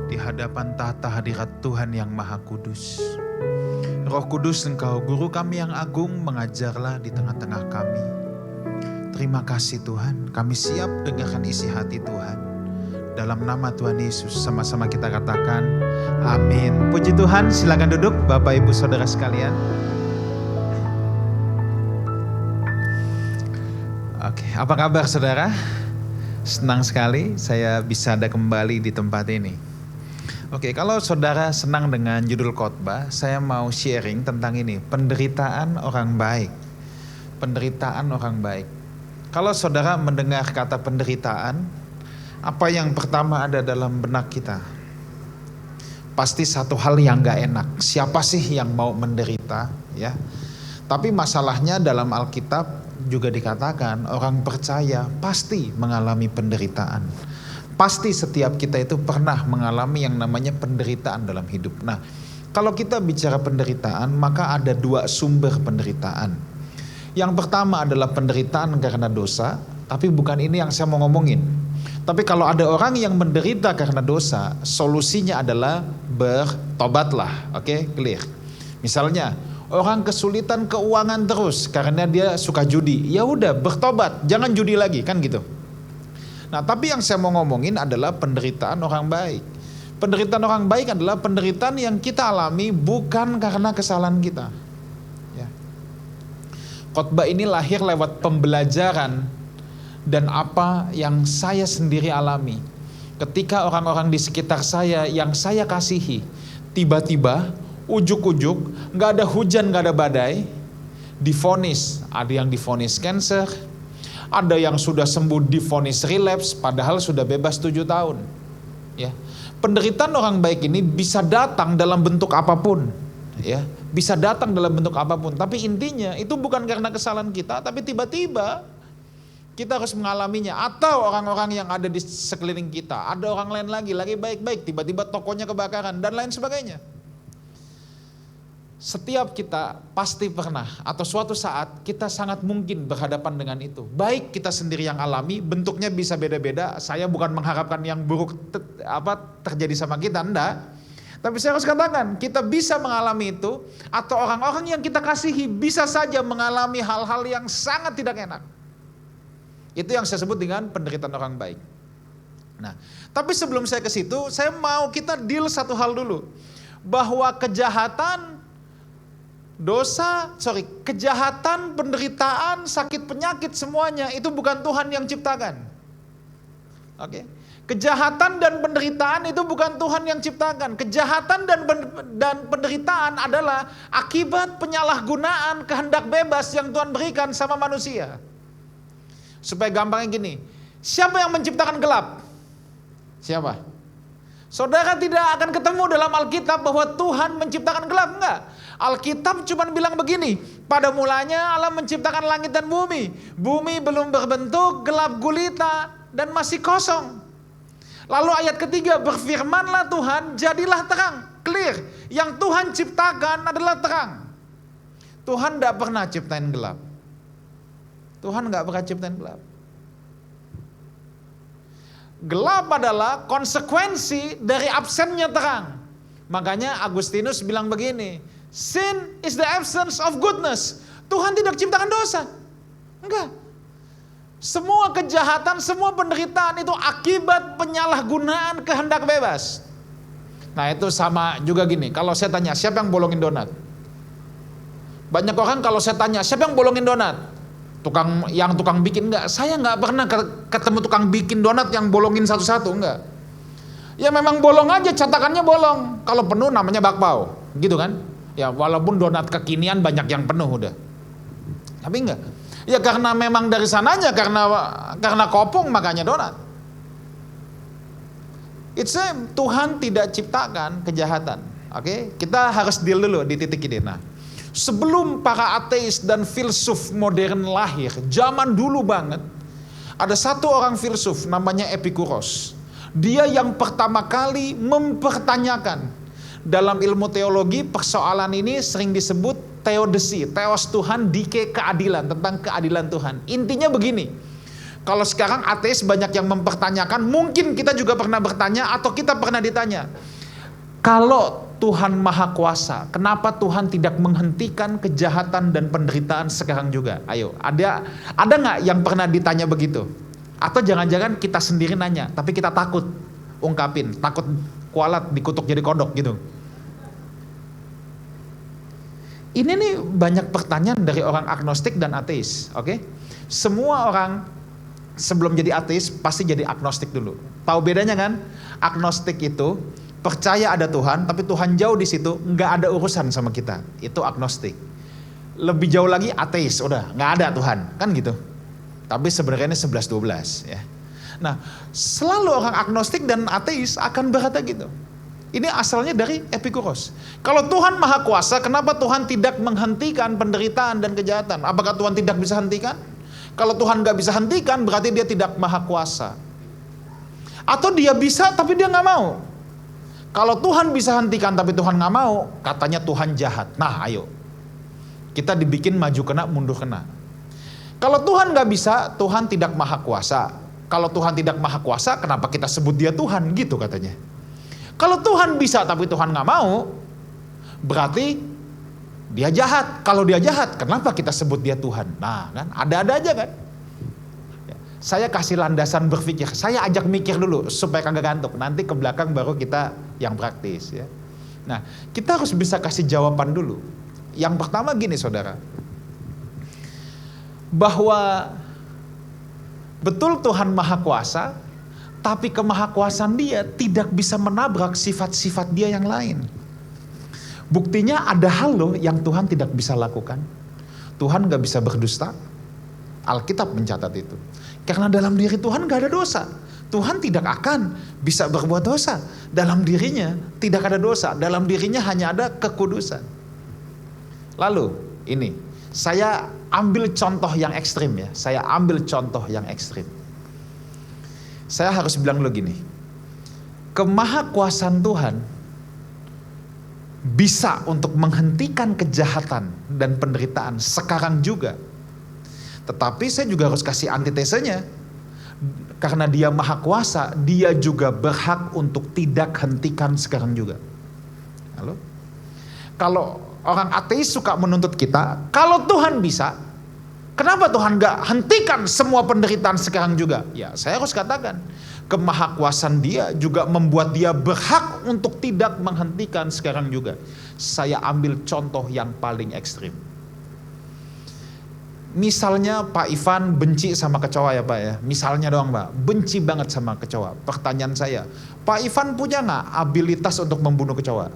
di hadapan tahta hadirat Tuhan yang Maha Kudus. Roh Kudus, Engkau guru kami yang agung, mengajarlah di tengah-tengah kami. Terima kasih Tuhan, kami siap dengarkan isi hati Tuhan. Dalam nama Tuhan Yesus sama-sama kita katakan amin. Puji Tuhan, silakan duduk Bapak Ibu Saudara sekalian. Oke, apa kabar saudara? Senang sekali saya bisa ada kembali di tempat ini. Oke, kalau saudara senang dengan judul khotbah, saya mau sharing tentang ini, penderitaan orang baik. Penderitaan orang baik. Kalau saudara mendengar kata penderitaan, apa yang pertama ada dalam benak kita? Pasti satu hal yang gak enak. Siapa sih yang mau menderita? Ya. Tapi masalahnya dalam Alkitab juga dikatakan orang percaya pasti mengalami penderitaan. Pasti setiap kita itu pernah mengalami yang namanya penderitaan dalam hidup. Nah, kalau kita bicara penderitaan, maka ada dua sumber penderitaan. Yang pertama adalah penderitaan karena dosa, tapi bukan ini yang saya mau ngomongin. Tapi kalau ada orang yang menderita karena dosa, solusinya adalah bertobatlah. Oke, clear. Misalnya, orang kesulitan keuangan terus karena dia suka judi. Ya udah, bertobat, jangan judi lagi, kan gitu. Nah, tapi yang saya mau ngomongin adalah penderitaan orang baik. Penderitaan orang baik adalah penderitaan yang kita alami bukan karena kesalahan kita. Ya. Khotbah ini lahir lewat pembelajaran dan apa yang saya sendiri alami. Ketika orang-orang di sekitar saya yang saya kasihi, tiba-tiba ujuk-ujuk, gak ada hujan, gak ada badai, divonis. Ada yang divonis cancer, ada yang sudah sembuh divonis relapse, padahal sudah bebas 7 tahun. Ya. Penderitaan orang baik ini bisa datang dalam bentuk apapun. Ya. Bisa datang dalam bentuk apapun. Tapi intinya itu bukan karena kesalahan kita, tapi tiba-tiba kita harus mengalaminya. Atau orang-orang yang ada di sekeliling kita, ada orang lain lagi baik-baik, tiba-tiba tokonya kebakaran, dan lain sebagainya. Setiap kita pasti pernah atau suatu saat kita sangat mungkin berhadapan dengan itu. Baik kita sendiri yang alami, bentuknya bisa beda-beda. Saya bukan mengharapkan yang buruk terjadi sama kita, enggak. Tapi saya harus katakan, kita bisa mengalami itu, atau orang-orang yang kita kasihi bisa saja mengalami hal-hal yang sangat tidak enak. Itu yang saya sebut dengan penderitaan orang baik. Nah, tapi sebelum saya ke situ, saya mau kita deal satu hal dulu. Bahwa kejahatan, kejahatan, penderitaan, sakit, penyakit, semuanya itu bukan Tuhan yang ciptakan. Oke. Kejahatan dan penderitaan itu bukan Tuhan yang ciptakan. Kejahatan dan penderitaan adalah akibat penyalahgunaan kehendak bebas yang Tuhan berikan sama manusia. Supaya gampangnya gini, siapa yang menciptakan gelap? Siapa? Saudara tidak akan ketemu dalam Alkitab bahwa Tuhan menciptakan gelap, enggak. Alkitab cuma bilang begini, pada mulanya Allah menciptakan langit dan bumi. Bumi belum berbentuk, gelap gulita, dan masih kosong. Lalu ayat ketiga, berfirmanlah Tuhan, jadilah terang. Clear, yang Tuhan ciptakan adalah terang. Tuhan tidak pernah ciptain gelap. Tuhan nggak pernah ciptain gelap. Gelap adalah konsekuensi dari absennya terang. Makanya Agustinus bilang begini, sin is the absence of goodness. Tuhan tidak ciptakan dosa. Enggak. Semua kejahatan, semua penderitaan itu akibat penyalahgunaan kehendak bebas. Nah itu sama juga gini, kalau saya tanya siapa yang bolongin donat? Banyak orang kalau saya tanya siapa yang bolongin donat? Tukang bikin, enggak. Saya enggak pernah ketemu tukang bikin donat yang bolongin satu-satu, enggak. Ya memang bolong aja, catakannya bolong. Kalau penuh namanya bakpao, gitu kan? Ya walaupun donat kekinian banyak yang penuh udah. Tapi enggak. Ya karena memang dari sananya, karena kopong makanya donat. It's same, Tuhan tidak ciptakan kejahatan. Oke, kita harus deal dulu di titik ini. Nah, sebelum para ateis dan filsuf modern lahir, zaman dulu banget, ada satu orang filsuf namanya Epikuros. Dia yang pertama kali mempertanyakan. Dalam ilmu teologi, persoalan ini sering disebut teodisi, teos Tuhan, dike keadilan, tentang keadilan Tuhan. Intinya begini, kalau sekarang ateis banyak yang mempertanyakan, mungkin kita juga pernah bertanya atau kita pernah ditanya, kalau Tuhan Maha Kuasa, kenapa Tuhan tidak menghentikan kejahatan dan penderitaan sekarang juga? Ayo, ada nggak yang pernah ditanya begitu? Atau jangan-jangan kita sendiri nanya, tapi kita takut ungkapin, takut kualat dikutuk jadi kodok gitu. Ini nih banyak pertanyaan dari orang agnostik dan ateis, oke? Semua orang sebelum jadi ateis pasti jadi agnostik dulu. Tahu bedanya kan? Agnostik itu percaya ada Tuhan, tapi Tuhan jauh di situ, nggak ada urusan sama kita. Itu agnostik. Lebih jauh lagi ateis, udah nggak ada Tuhan, kan gitu. Tapi sebenarnya ini 11-12 ya. Nah, selalu orang agnostik dan ateis akan berkata gitu. Ini asalnya dari Epikuros. Kalau Tuhan Maha Kuasa, kenapa Tuhan tidak menghentikan penderitaan dan kejahatan? Apakah Tuhan tidak bisa hentikan? Kalau Tuhan nggak bisa hentikan, berarti dia tidak Maha Kuasa. Atau dia bisa tapi dia nggak mau. Kalau Tuhan bisa hentikan tapi Tuhan nggak mau, katanya Tuhan jahat. Nah ayo, kita dibikin maju kena, mundur kena. Kalau Tuhan nggak bisa, Tuhan tidak Maha Kuasa. Kalau Tuhan tidak Maha Kuasa, kenapa kita sebut dia Tuhan? Gitu katanya. Kalau Tuhan bisa tapi Tuhan nggak mau, berarti dia jahat. Kalau dia jahat, kenapa kita sebut dia Tuhan? Nah kan, ada-ada aja kan. Saya kasih landasan berpikir, saya ajak mikir dulu supaya kagak gantuk. Nanti ke belakang baru kita yang praktis ya. Nah, kita harus bisa kasih jawaban dulu. Yang pertama gini saudara, bahwa betul Tuhan Maha Kuasa, tapi kemahakuasaan dia tidak bisa menabrak sifat-sifat dia yang lain. Buktinya ada hal loh yang Tuhan tidak bisa lakukan. Tuhan gak bisa berdusta. Alkitab mencatat itu. Karena dalam diri Tuhan gak ada dosa. Tuhan tidak akan bisa berbuat dosa. Dalam dirinya tidak ada dosa. Dalam dirinya hanya ada kekudusan. Lalu ini, saya ambil contoh yang ekstrim ya. Saya ambil contoh yang ekstrim. Saya harus bilang dulu gini. Kemahakuasaan Tuhan bisa untuk menghentikan kejahatan dan penderitaan sekarang juga. Tetapi saya juga harus kasih antitesenya. Karena dia Maha Kuasa, dia juga berhak untuk tidak hentikan sekarang juga. Halo? Kalau orang ateis suka menuntut kita, kalau Tuhan bisa, kenapa Tuhan gak hentikan semua penderitaan sekarang juga? Ya, saya harus katakan, kemahakuasaan dia juga membuat dia berhak untuk tidak menghentikan sekarang juga. Saya ambil contoh yang paling ekstrim. Misalnya Pak Ivan benci sama kecoa ya Pak ya. Misalnya doang Pak, benci banget sama kecoa. Pertanyaan saya, Pak Ivan punya gak abilitas untuk membunuh kecoa?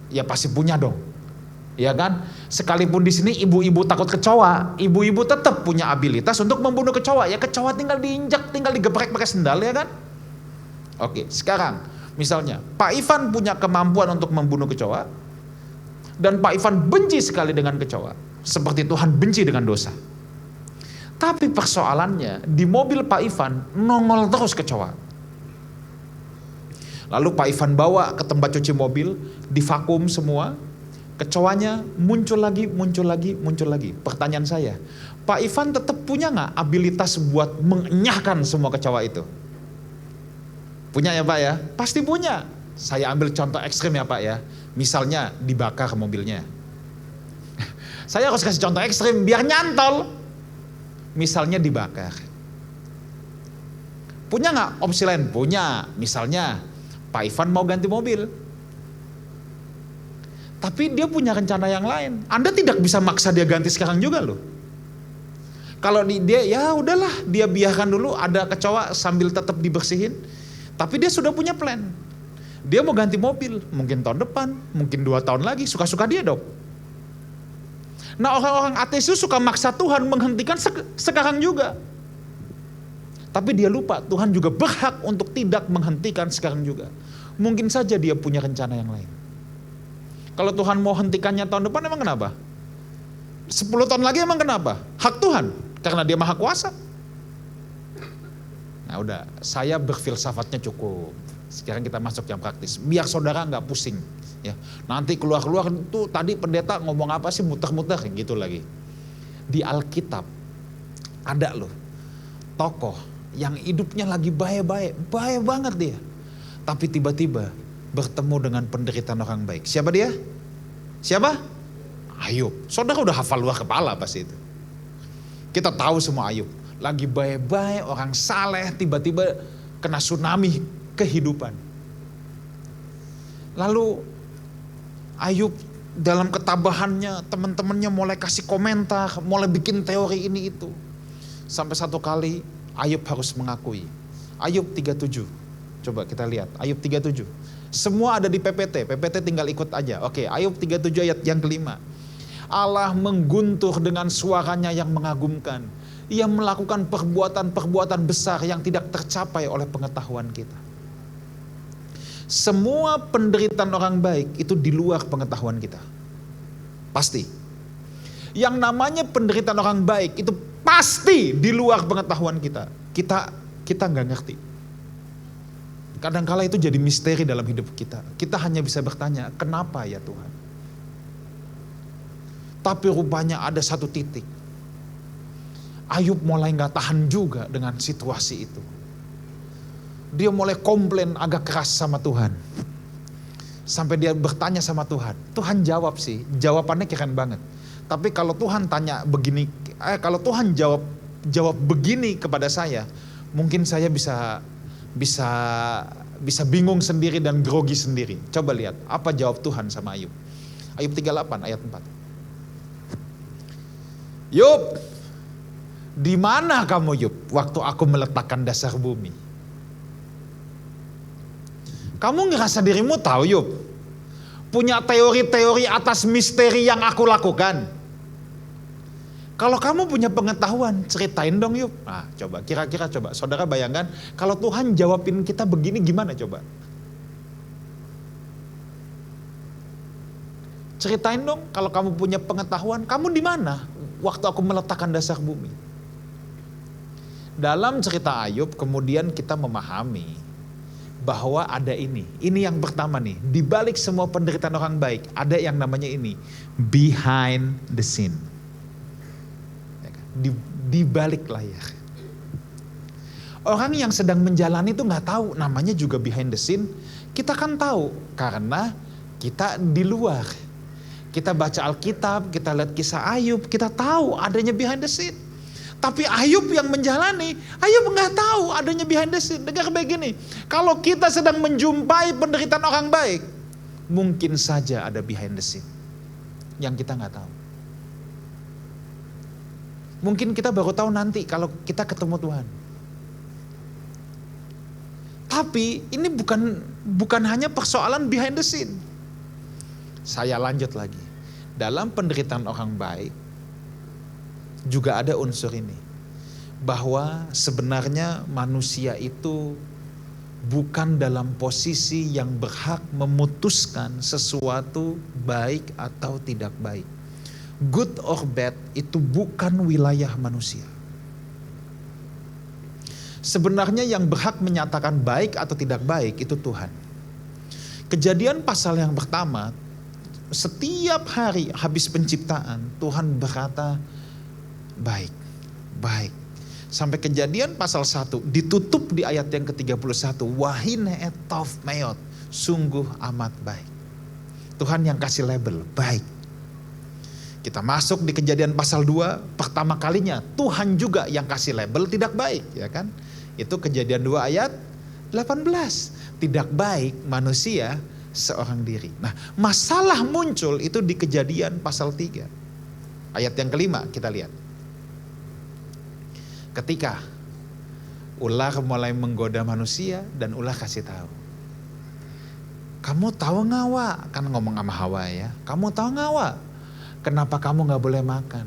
Ya pasti punya dong. Ya kan? Sekalipun di sini ibu-ibu takut kecoa, ibu-ibu tetap punya abilitas untuk membunuh kecoa. Ya kecoa tinggal diinjak, tinggal digeprek pakai sendal ya kan? Oke, sekarang misalnya Pak Ivan punya kemampuan untuk membunuh kecoa, dan Pak Ivan benci sekali dengan kecoa, seperti Tuhan benci dengan dosa. Tapi persoalannya, di mobil Pak Ivan nongol terus kecoa. Lalu Pak Ivan bawa ke tempat cuci mobil, divakum semua, kecoanya muncul lagi. Pertanyaan saya, Pak Ivan tetap punya nggak abilitas buat mengenyahkan semua kecoa itu? Punya ya Pak ya? Pasti punya. Saya ambil contoh ekstrim ya Pak ya. Misalnya dibakar mobilnya. Saya harus kasih contoh ekstrim biar nyantol. Misalnya dibakar. Punya nggak opsi lain? Punya. Misalnya Pak Ivan mau ganti mobil. Tapi dia punya rencana yang lain. Anda tidak bisa maksa dia ganti sekarang juga loh. Kalau dia ya udahlah, dia biarkan dulu ada kecoa sambil tetap dibersihin. Tapi dia sudah punya plan. Dia mau ganti mobil, mungkin tahun depan, mungkin 2 tahun lagi, suka-suka dia dong. Nah, orang-orang ateis itu suka maksa Tuhan menghentikan sekarang juga. Tapi dia lupa Tuhan juga berhak untuk tidak menghentikan sekarang juga. Mungkin saja dia punya rencana yang lain. Kalau Tuhan mau hentikannya tahun depan emang kenapa? 10 tahun lagi emang kenapa? Hak Tuhan, karena dia maha kuasa. Nah udah, saya berfilsafatnya cukup. Sekarang kita masuk yang praktis. Biar saudara nggak pusing. Ya, nanti keluar-keluar itu tadi pendeta ngomong apa sih muter-muter gitu lagi. Di Alkitab ada loh tokoh yang hidupnya lagi baik banget dia. Tapi tiba-tiba bertemu dengan penderitaan orang baik. Siapa dia? Siapa? Ayub. Saudara udah hafal luar kepala pasti itu. Kita tahu semua Ayub. Lagi baik-baik, orang saleh, tiba-tiba kena tsunami kehidupan. Lalu Ayub dalam ketabahannya, teman-temannya mulai kasih komentar, mulai bikin teori ini itu. Sampai satu kali Ayub harus mengakui. Ayub 37. Coba kita lihat. Ayub 37. Semua ada di PPT. PPT tinggal ikut aja. Oke, Ayub 37 ayat yang kelima. Allah mengguntur dengan suaranya yang mengagumkan. Ia melakukan perbuatan-perbuatan besar yang tidak tercapai oleh pengetahuan kita. Semua penderitaan orang baik itu di luar pengetahuan kita. Pasti. Yang namanya penderitaan orang baik itu pasti di luar pengetahuan kita. Kita nggak ngerti. Kadangkala itu jadi misteri dalam hidup kita. Kita hanya bisa bertanya, kenapa ya Tuhan? Tapi rupanya ada satu titik. Ayub mulai nggak tahan juga dengan situasi itu. Dia mulai komplain agak keras sama Tuhan. Sampai dia bertanya sama Tuhan. Tuhan jawab sih, jawabannya keren banget. Tapi kalau Tuhan tanya begini, kalau Tuhan jawab begini kepada saya, mungkin saya bisa bingung sendiri dan grogi sendiri. Coba lihat apa jawab Tuhan sama Ayub. Ayub 38 ayat 4. Yub, di mana kamu Yub waktu aku meletakkan dasar bumi? Kamu ngerasa dirimu tahu Yub? Punya teori-teori atas misteri yang aku lakukan? Kalau kamu punya pengetahuan, ceritain dong Yub. Nah coba, kira-kira coba, saudara bayangkan kalau Tuhan jawabin kita begini gimana coba? Ceritain dong kalau kamu punya pengetahuan, kamu di mana waktu aku meletakkan dasar bumi? Dalam cerita Ayub kemudian kita memahami bahwa ada ini yang pertama nih, di balik semua penderitaan orang baik, ada yang namanya ini, behind the scene. Di balik layar. Orang yang sedang menjalani itu nggak tahu, namanya juga behind the scene. Kita kan tahu karena kita di luar. Kita baca Alkitab, kita lihat kisah Ayub, kita tahu adanya behind the scene. Tapi Ayub yang menjalani, Ayub nggak tahu adanya behind the scene. Dengar baik gini, kalau kita sedang menjumpai penderitaan orang baik, mungkin saja ada behind the scene yang kita nggak tahu. Mungkin kita baru tahu nanti kalau kita ketemu Tuhan. Tapi ini bukan hanya persoalan behind the scene. Saya lanjut lagi. Dalam penderitaan orang baik juga ada unsur ini. Bahwa sebenarnya manusia itu bukan dalam posisi yang berhak memutuskan sesuatu baik atau tidak baik. Good or bad itu bukan wilayah manusia. Sebenarnya yang berhak menyatakan baik atau tidak baik itu Tuhan. Kejadian pasal yang pertama, setiap hari habis penciptaan Tuhan berkata baik, baik. Sampai Kejadian pasal 1 ditutup di ayat yang ke-31. Wahine etov meot, sungguh amat baik. Tuhan yang kasih label baik. Kita masuk di Kejadian pasal 2, pertama kalinya Tuhan juga yang kasih label tidak baik, ya kan? Itu Kejadian 2 ayat 18. Tidak baik manusia seorang diri. Nah, masalah muncul itu di Kejadian pasal 3. Ayat yang kelima kita lihat. Ketika ular mulai menggoda manusia dan ular kasih tahu. Kamu tahu nggak, Wak? Kan ngomong sama Hawa ya. Kamu tahu nggak, Wak? Kenapa kamu nggak boleh makan?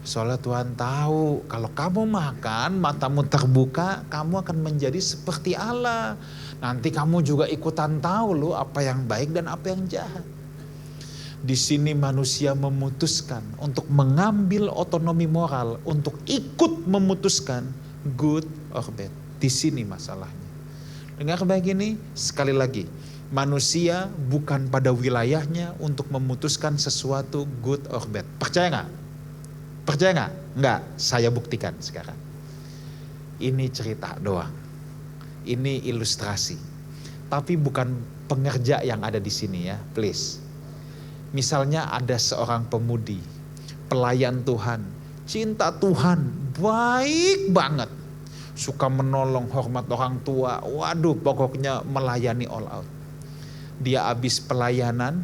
Soalnya Tuhan tahu kalau kamu makan, matamu terbuka, kamu akan menjadi seperti Allah. Nanti kamu juga ikutan tahu loh apa yang baik dan apa yang jahat. Di sini manusia memutuskan untuk mengambil otonomi moral untuk ikut memutuskan good or bad. Di sini masalahnya. Dengar baik ini, sekali lagi. Manusia bukan pada wilayahnya untuk memutuskan sesuatu good or bad. Percaya nggak? Percaya nggak? Nggak, saya buktikan sekarang. Ini cerita doang. Ini ilustrasi. Tapi bukan pengerja yang ada di sini ya, please. Misalnya ada seorang pemudi, pelayan Tuhan, cinta Tuhan, baik banget. Suka menolong, hormat orang tua, waduh pokoknya melayani all out. Dia habis pelayanan,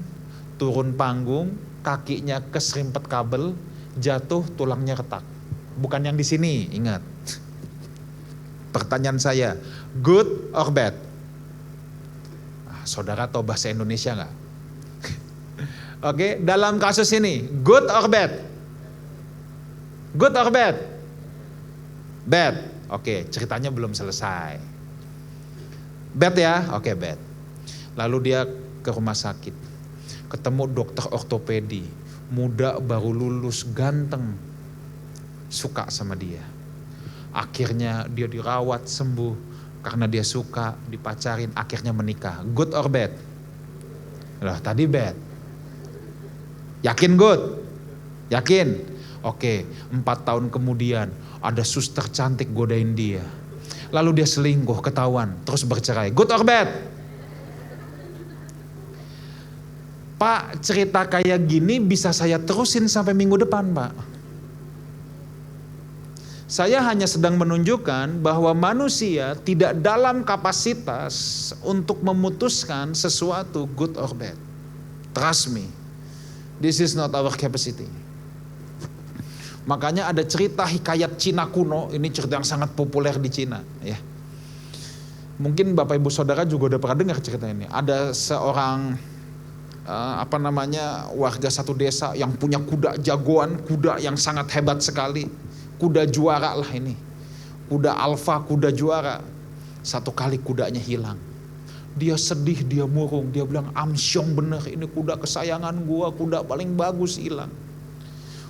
turun panggung, kakinya keserimpet kabel, jatuh tulangnya retak. Bukan yang di sini, ingat. Pertanyaan saya, good or bad? Saudara tahu bahasa Indonesia nggak? Oke, dalam kasus ini, good or bad? Good or bad? Bad. Oke, ceritanya belum selesai. Bad ya? Oke, bad. Lalu dia ke rumah sakit. Ketemu dokter ortopedi. Muda, baru lulus, ganteng. Suka sama dia. Akhirnya dia dirawat, sembuh. Karena dia suka, dipacarin, akhirnya menikah. Good or bad? Lah, tadi bad. Yakin good? Yakin? Oke, 4 tahun kemudian ada suster cantik godain dia. Lalu dia selingkuh, ketahuan, terus bercerai. Good or bad? Pak, cerita kayak gini bisa saya terusin sampai minggu depan, Pak. Saya hanya sedang menunjukkan bahwa manusia tidak dalam kapasitas untuk memutuskan sesuatu good or bad. Trust me. This is not our capacity. Makanya ada cerita hikayat Cina kuno, ini cerita yang sangat populer di Cina, ya. Mungkin Bapak Ibu Saudara juga udah pernah dengar cerita ini. Ada seorang warga satu desa yang punya kuda jagoan, kuda yang sangat hebat sekali, kuda juara lah ini, kuda alfa, kuda juara. Satu kali kudanya hilang. Dia sedih, dia murung, dia bilang amsyong bener ini kuda kesayangan gua, kuda paling bagus hilang.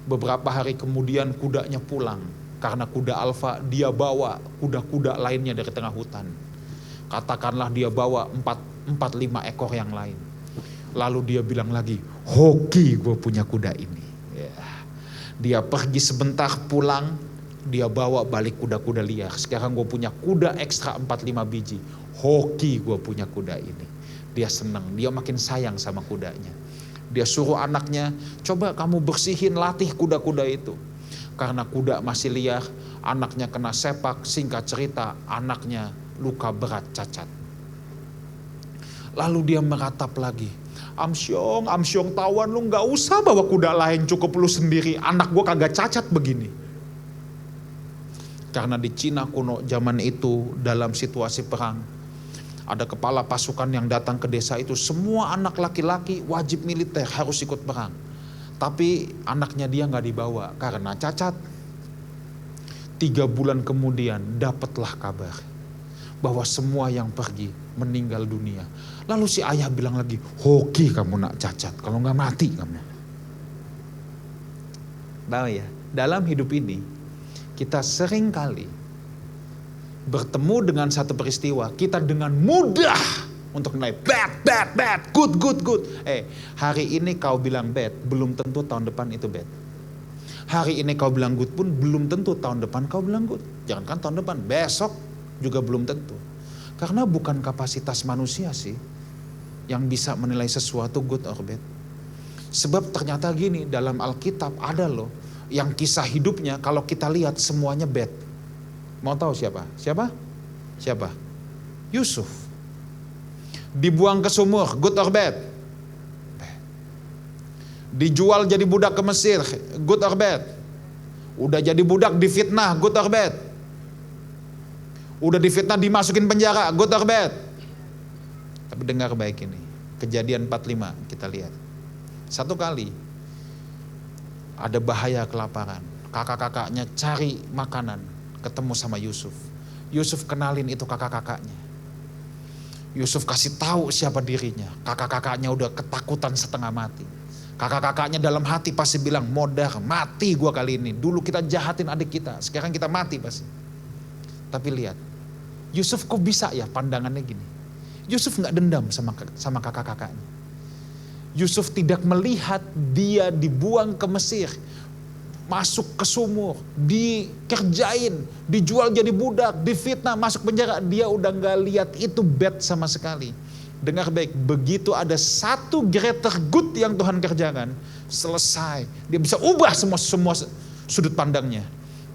Beberapa hari kemudian kudanya pulang, karena kuda alfa dia bawa kuda-kuda lainnya dari tengah hutan. Katakanlah dia bawa 4-5 ekor yang lain. Lalu dia bilang lagi, hoki gua punya kuda ini. Dia pergi sebentar pulang, dia bawa balik kuda-kuda liar. Sekarang gue punya kuda ekstra 4-5 biji. Hoki gue punya kuda ini. Dia senang, dia makin sayang sama kudanya. Dia suruh anaknya, coba kamu bersihin, latih kuda-kuda itu. Karena kuda masih liar, anaknya kena sepak, singkat cerita anaknya luka berat, cacat. Lalu dia meratap lagi, Amsyong tawan lu gak usah bawa kuda lain, cukup lu sendiri, anak gue kagak cacat begini. Karena di Cina kuno zaman itu dalam situasi perang, ada kepala pasukan yang datang ke desa itu, semua anak laki-laki wajib militer harus ikut perang. Tapi anaknya dia gak dibawa karena cacat. 3 bulan kemudian dapatlah kabar bahwa semua yang pergi meninggal dunia. Lalu si ayah bilang lagi, hoki kamu nak cacat, kalau nggak mati kamu. Tahu ya, dalam hidup ini kita sering kali bertemu dengan satu peristiwa, kita dengan mudah untuk menilai bad, good. Hari ini kau bilang bad, belum tentu tahun depan itu bad. Hari ini kau bilang good pun belum tentu tahun depan kau bilang good. Jangankan tahun depan, besok juga belum tentu. Karena bukan kapasitas manusia sih yang bisa menilai sesuatu good or bad. Sebab ternyata gini, dalam Alkitab ada loh yang kisah hidupnya kalau kita lihat semuanya bad. Mau tahu siapa? Siapa? Yusuf. Dibuang ke sumur, good or bad? Bad. Dijual jadi budak ke Mesir, good or bad? Udah jadi budak difitnah, good or bad? Udah difitnah dimasukin penjara, good or bad? Tapi dengar baik ini, Kejadian 45 kita lihat. Satu kali ada bahaya kelaparan, kakak-kakaknya cari makanan, ketemu sama Yusuf. Yusuf kenalin itu kakak-kakaknya. Yusuf kasih tahu siapa dirinya. Kakak-kakaknya udah ketakutan setengah mati. Kakak-kakaknya dalam hati pasti bilang, modar, mati gua kali ini. Dulu kita jahatin adik kita, sekarang kita mati pasti. Tapi lihat, Yusuf kok bisa ya pandangannya gini. Yusuf gak dendam sama kakak-kakaknya. Yusuf tidak melihat dia dibuang ke Mesir, masuk ke sumur, dikerjain, dijual jadi budak, difitnah, masuk penjara. Dia udah gak lihat itu bad sama sekali. Dengar baik, begitu ada satu greater good yang Tuhan kerjakan, selesai. Dia bisa ubah semua sudut pandangnya.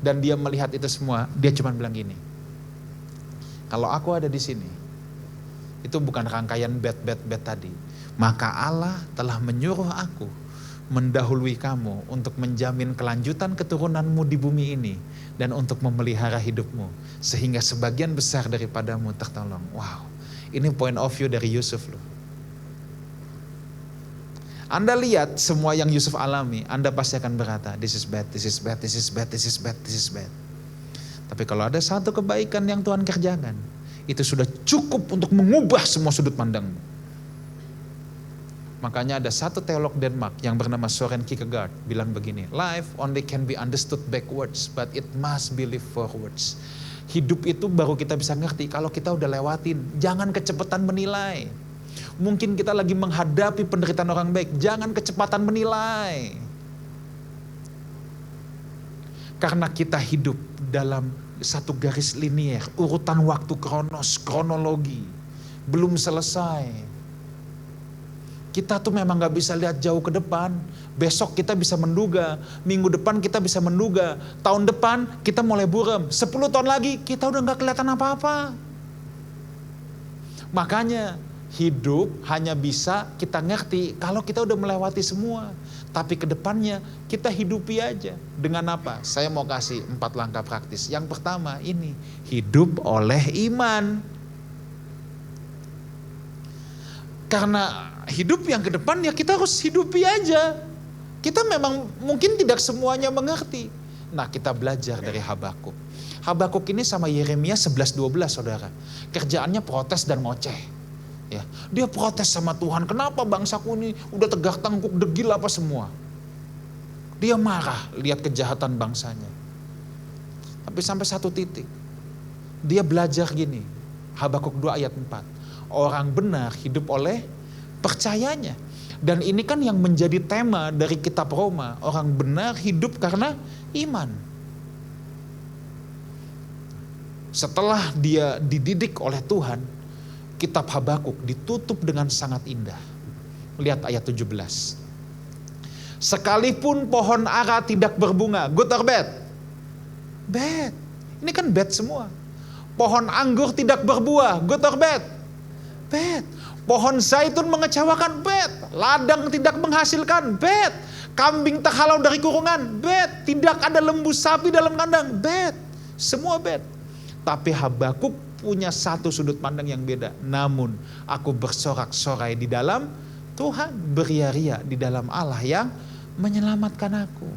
Dan dia melihat itu semua, dia cuma bilang gini, kalau aku ada di sini, itu bukan rangkaian bad tadi. Maka Allah telah menyuruh aku mendahului kamu untuk menjamin kelanjutan keturunanmu di bumi ini dan untuk memelihara hidupmu sehingga sebagian besar daripadamu tertolong. Wow, ini point of view dari Yusuf loh. Anda lihat semua yang Yusuf alami, Anda pasti akan berkata, this is bad. Tapi kalau ada satu kebaikan yang Tuhan kerjakan, itu sudah cukup untuk mengubah semua sudut pandangmu. Makanya ada satu teolog Denmark yang bernama Søren Kierkegaard bilang begini, life only can be understood backwards, but it must be lived forwards. Hidup itu baru kita bisa ngerti kalau kita udah lewatin. Jangan kecepatan menilai. Mungkin kita lagi menghadapi penderitaan orang baik, jangan kecepatan menilai. Karena kita hidup dalam satu garis linier, urutan waktu kronologi, belum selesai. Kita tuh memang gak bisa lihat jauh ke depan. Besok kita bisa menduga, minggu depan kita bisa menduga, tahun depan kita mulai buram, 10 tahun lagi kita udah gak kelihatan apa-apa. Makanya hidup hanya bisa kita ngerti kalau kita udah melewati semua. Tapi ke depannya kita hidupi aja. Dengan apa? Saya mau kasih 4 langkah praktis. Yang pertama ini, hidup oleh iman. Karena hidup yang ke depan ya kita harus hidupi aja. Kita memang mungkin tidak semuanya mengerti. Nah, kita belajar dari Habakuk. Habakuk ini sama Yeremia 11-12 saudara. Kerjaannya protes dan ngoceh. Ya, dia protes sama Tuhan, kenapa bangsaku ini udah tegak tengkuk, degil apa semua. Dia marah lihat kejahatan bangsanya. Tapi sampai satu titik, dia belajar gini, Habakuk 2 ayat 4. Orang benar hidup oleh percayanya. Dan ini kan yang menjadi tema dari kitab Roma. Orang benar hidup karena iman. Setelah dia dididik oleh Tuhan, kitab Habakuk ditutup dengan sangat indah. Lihat ayat 17. Sekalipun pohon ara tidak berbunga, good or bad? Bad. Ini kan bad semua. Pohon anggur tidak berbuah, good or bad? Bad. Pohon zaitun mengecewakan, bad. Ladang tidak menghasilkan, bad. Kambing terhalau dari kurungan, bad. Tidak ada lembu sapi dalam kandang, bad. Semua bad. Tapi Habakuk punya satu sudut pandang yang beda. Namun aku bersorak-sorai di dalam Tuhan, beria-ria di dalam Allah yang menyelamatkan aku.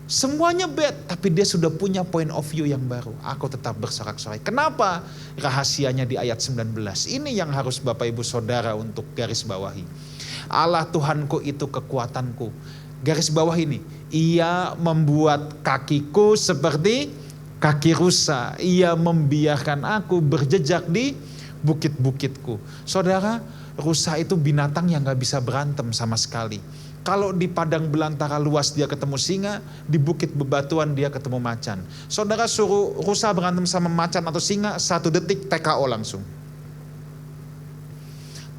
Semuanya bad, tapi dia sudah punya point of view yang baru. Aku tetap bersorak-sorai. Kenapa? Rahasianya di ayat 19. Ini yang harus Bapak Ibu Saudara untuk garis bawahi. Allah Tuhanku itu kekuatanku. Garis bawah ini. Ia membuat kakiku seperti kaki rusa. Ia membiarkan aku berjejak di bukit-bukitku. Saudara, rusa itu binatang yang gak bisa berantem sama sekali. Kalau di padang belantara luas dia ketemu singa, di bukit bebatuan dia ketemu macan. Saudara suruh rusa berantem sama macan atau singa, 1 detik TKO langsung.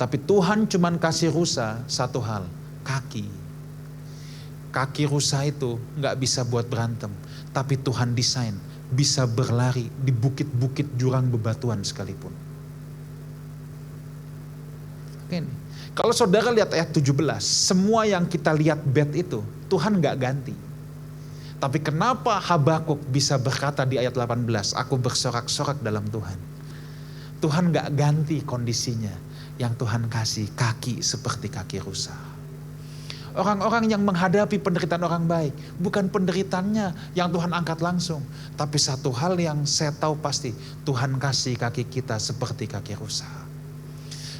Tapi Tuhan cuman kasih rusa satu hal, kaki. Kaki rusa itu gak bisa buat berantem, tapi Tuhan desain bisa berlari di bukit-bukit jurang bebatuan sekalipun. Ini. Kalau saudara lihat ayat 17, semua yang kita lihat bad itu Tuhan gak ganti. Tapi kenapa Habakuk bisa berkata di ayat 18, aku bersorak-sorak dalam Tuhan. Tuhan gak ganti kondisinya, yang Tuhan kasih kaki seperti kaki rusa. Orang-orang yang menghadapi penderitaan orang baik, bukan penderitaannya yang Tuhan angkat langsung. Tapi satu hal yang saya tahu pasti, Tuhan kasih kaki kita seperti kaki rusa.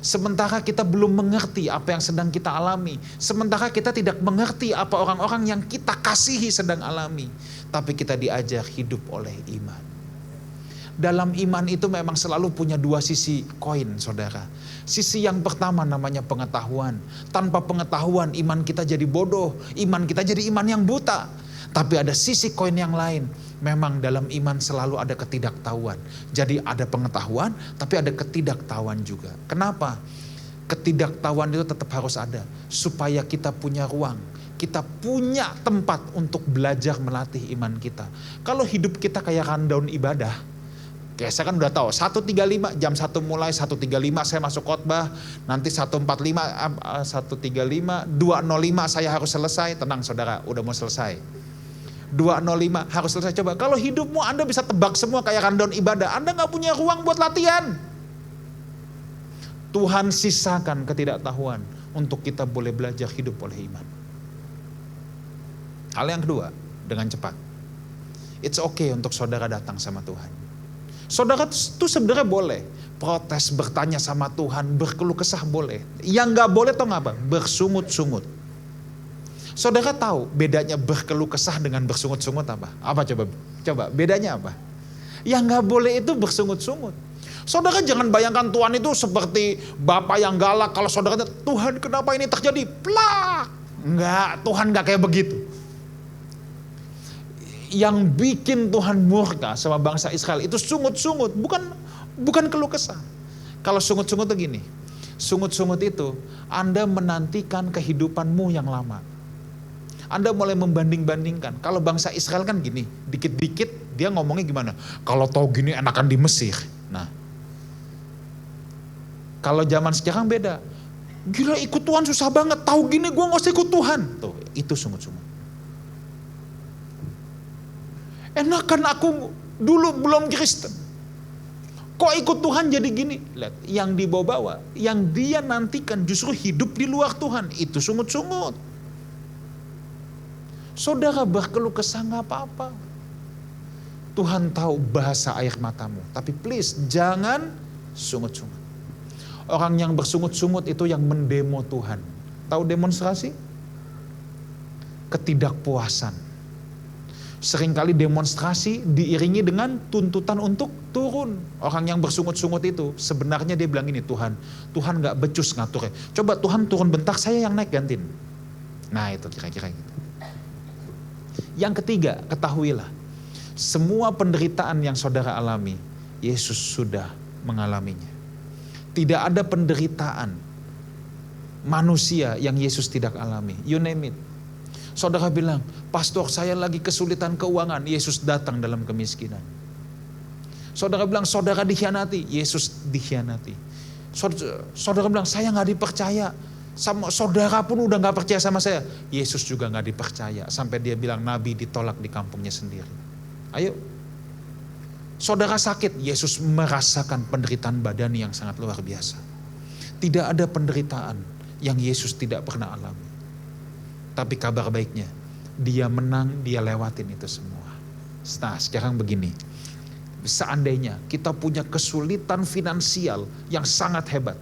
Sementara kita belum mengerti apa yang sedang kita alami. Sementara kita tidak mengerti apa orang-orang yang kita kasihi sedang alami. Tapi kita diajar hidup oleh iman. Dalam iman itu memang selalu punya 2 sisi koin, saudara. Sisi yang pertama namanya pengetahuan. Tanpa pengetahuan iman kita jadi bodoh. Iman kita jadi iman yang buta. Tapi ada sisi koin yang lain. Memang dalam iman selalu ada ketidaktahuan. Jadi ada pengetahuan, tapi ada ketidaktahuan juga. Kenapa? Ketidaktahuan itu tetap harus ada. Supaya kita punya ruang. Kita punya tempat untuk belajar melatih iman kita. Kalau hidup kita kayak rundown ibadah. Kayak saya kan udah tahu, 1.35, jam 1 mulai, 1.35 saya masuk khotbah. Nanti 1.45, 1.35, 2.05 saya harus selesai. Tenang saudara, udah mau selesai. 2.05 harus selesai. Coba kalau hidupmu Anda bisa tebak semua kayak rundown ibadah, Anda gak punya ruang buat latihan. Tuhan sisakan ketidaktahuan untuk kita boleh belajar hidup oleh iman. Hal yang kedua, dengan cepat. It's okay untuk saudara datang sama Tuhan. Saudara itu sebenarnya boleh protes, bertanya sama Tuhan, berkeluh kesah boleh. Yang gak boleh tau gak apa? Bersungut-sungut. Saudara tahu bedanya berkeluh kesah dengan bersungut-sungut apa? Apa coba? Coba bedanya apa? Yang gak boleh itu bersungut-sungut. Saudara jangan bayangkan Tuhan itu seperti Bapak yang galak. Kalau saudara Tuhan kenapa ini terjadi? Plak! Enggak, Tuhan gak kayak begitu. Yang bikin Tuhan murka sama bangsa Israel itu sungut-sungut, bukan keluh kesah. Kalau sungut-sungut itu gini, sungut-sungut itu Anda menantikan kehidupanmu yang lama. Anda mulai membanding-bandingkan. Kalau bangsa Israel kan gini, dikit-dikit dia ngomongnya gimana? Kalau tahu gini enakan di Mesir. Nah, kalau zaman sekarang beda. Gila ikut Tuhan susah banget, tahu gini gue gak usah ikut Tuhan. Tuh, itu sungut-sungut. Enakan aku dulu belum Kristen. Kok ikut Tuhan jadi gini? Lihat, yang dibawa-bawa, yang dia nantikan justru hidup di luar Tuhan. Itu sungut-sungut. Saudara berkeluh kesah gak apa-apa. Tuhan tahu bahasa air matamu. Tapi please jangan sungut-sungut. Orang yang bersungut-sungut itu yang mendemo Tuhan. Tahu demonstrasi? Ketidakpuasan. Seringkali demonstrasi diiringi dengan tuntutan untuk turun. Orang yang bersungut-sungut itu sebenarnya dia bilang ini, Tuhan gak becus ngaturnya. Coba Tuhan turun bentar, saya yang naik gantiin. Nah itu kira-kira gitu. Yang ketiga, ketahuilah, semua penderitaan yang saudara alami, Yesus sudah mengalaminya. Tidak ada penderitaan manusia yang Yesus tidak alami. You name it. Saudara bilang, pastor saya lagi kesulitan keuangan, Yesus datang dalam kemiskinan. Saudara bilang, saudara dikhianati, Yesus dikhianati. Saudara bilang, saya gak dipercaya. Sama saudara pun udah gak percaya sama saya. Yesus juga gak dipercaya. Sampai dia bilang nabi ditolak di kampungnya sendiri. Ayo. Saudara sakit, Yesus merasakan penderitaan badani yang sangat luar biasa. Tidak ada penderitaan yang Yesus tidak pernah alami. Tapi kabar baiknya, dia menang, dia lewatin itu semua. Nah sekarang begini, seandainya kita punya kesulitan finansial yang sangat hebat,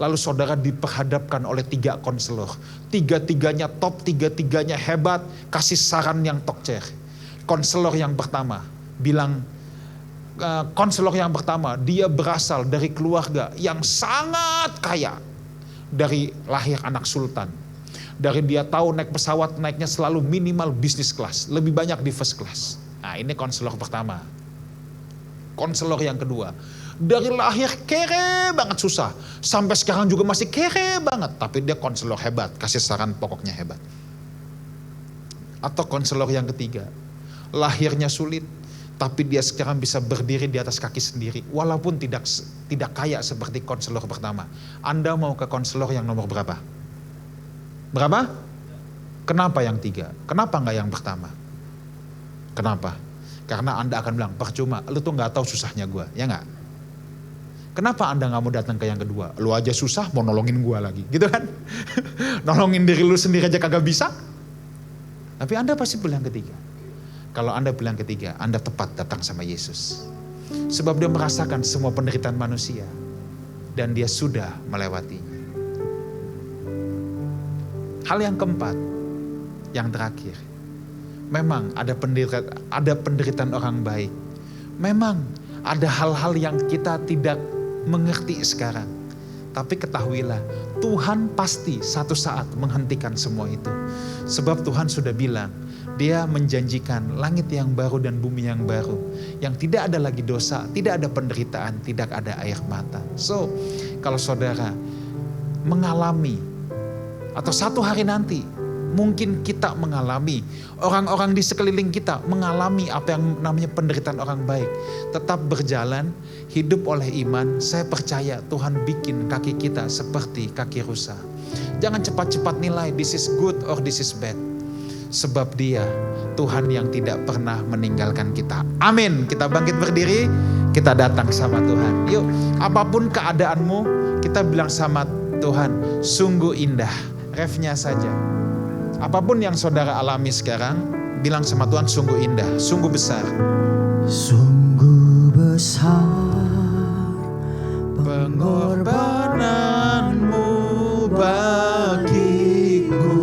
lalu saudara diperhadapkan oleh 3 konselor, 3-tiganya top, 3-tiganya hebat, kasih saran yang tokcer. Konselor yang pertama bilang, konselor yang pertama dia berasal dari keluarga yang sangat kaya, dari lahir anak sultan. Dari dia tahu naik pesawat, naiknya selalu minimal business class, lebih banyak di first class. Nah ini konselor pertama. Konselor yang kedua, dari lahir kere banget susah, sampai sekarang juga masih kere banget, tapi dia konselor hebat, kasih saran pokoknya hebat. Atau konselor yang ketiga, lahirnya sulit, tapi dia sekarang bisa berdiri di atas kaki sendiri, walaupun tidak kaya seperti konselor pertama. Anda mau ke konselor yang nomor berapa? Berapa? Kenapa yang 3? Kenapa enggak yang pertama? Kenapa? Karena Anda akan bilang, percuma, lu tuh gak tahu susahnya gue, ya gak? Kenapa Anda gak mau datang ke yang kedua? Lu aja susah, mau nolongin gue lagi, gitu kan? Nolongin diri lu sendiri aja kagak bisa. Tapi Anda pasti pilih yang ketiga. Kalau Anda pilih yang ketiga, Anda tepat datang sama Yesus. Sebab dia merasakan semua penderitaan manusia, dan dia sudah melewatinya. Hal yang keempat, yang terakhir, memang ada penderitaan orang baik. Memang ada hal-hal yang kita tidak mengerti sekarang. Tapi ketahuilah, Tuhan pasti satu saat menghentikan semua itu. Sebab Tuhan sudah bilang, dia menjanjikan langit yang baru dan bumi yang baru. Yang tidak ada lagi dosa, tidak ada penderitaan, tidak ada air mata. So, kalau saudara mengalami, atau satu hari nanti, mungkin kita mengalami, orang-orang di sekeliling kita mengalami apa yang namanya penderitaan orang baik. Tetap berjalan, hidup oleh iman, saya percaya Tuhan bikin kaki kita seperti kaki rusa. Jangan cepat-cepat nilai this is good or this is bad. Sebab dia, Tuhan yang tidak pernah meninggalkan kita. Amin. Kita bangkit berdiri, kita datang sama Tuhan. Yuk, apapun keadaanmu, kita bilang sama Tuhan, sungguh indah. Refnya saja. Apapun yang saudara alami sekarang, bilang sama Tuhan, sungguh indah, sungguh besar. Sungguh besar pengorbananmu bagiku,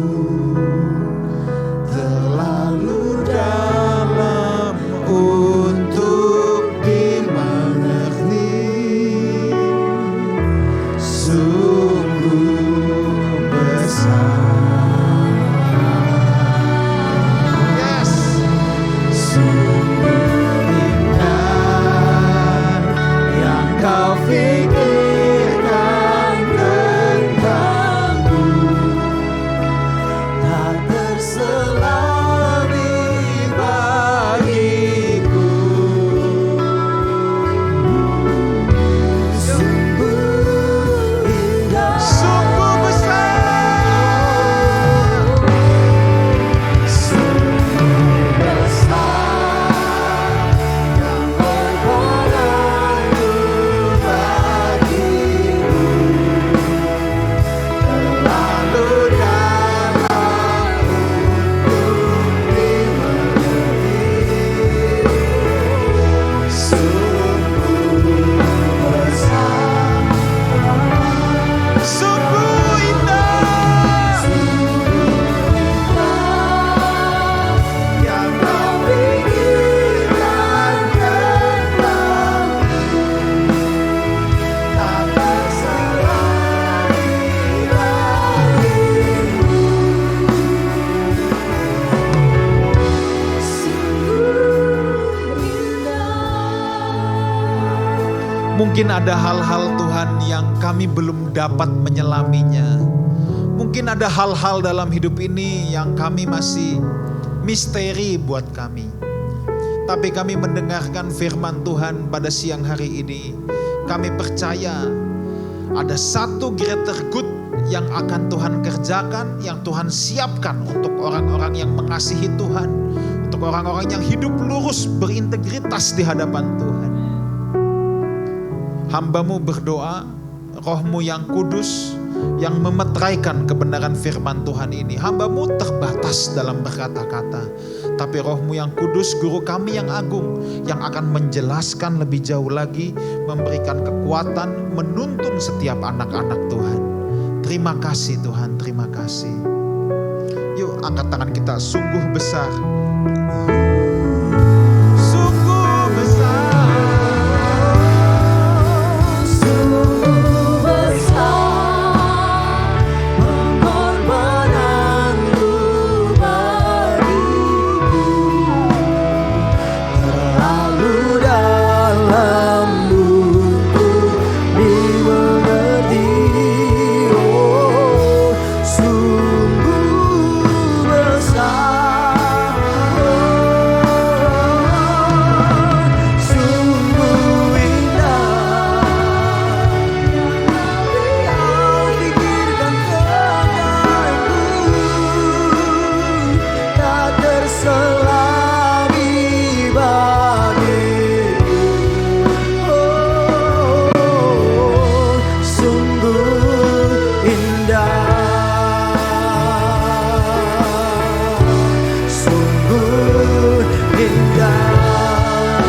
terlalu dalam untuk dimengerti. Sungguh besar. Mungkin ada hal-hal Tuhan yang kami belum dapat menyelaminya. Mungkin ada hal-hal dalam hidup ini yang kami masih misteri buat kami. Tapi kami mendengarkan firman Tuhan pada siang hari ini. Kami percaya ada satu greater good yang akan Tuhan kerjakan, yang Tuhan siapkan untuk orang-orang yang mengasihi Tuhan. Untuk orang-orang yang hidup lurus, berintegritas di hadapan Tuhan. Hamba-Mu berdoa, Roh-Mu yang kudus yang memeteraikan kebenaran firman Tuhan ini. Hamba-Mu terbatas dalam berkata-kata, tapi Roh-Mu yang kudus, guru kami yang agung, yang akan menjelaskan lebih jauh lagi, memberikan kekuatan, menuntun setiap anak-anak Tuhan. Terima kasih Tuhan, terima kasih. Yuk angkat tangan kita, sungguh besar. Sungguh besar.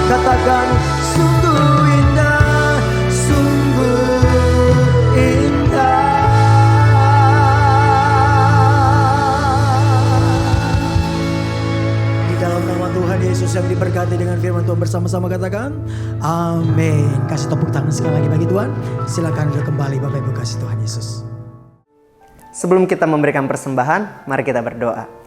Katakan sungguh indah, sungguh indah. Di dalam nama Tuhan Yesus yang diberkati dengan firman Tuhan, bersama-sama katakan amin. Kasih tepuk tangan sekali lagi bagi Tuhan. Silakan duduk kembali Bapak Ibu kasih Tuhan Yesus. Sebelum kita memberikan persembahan, mari kita berdoa.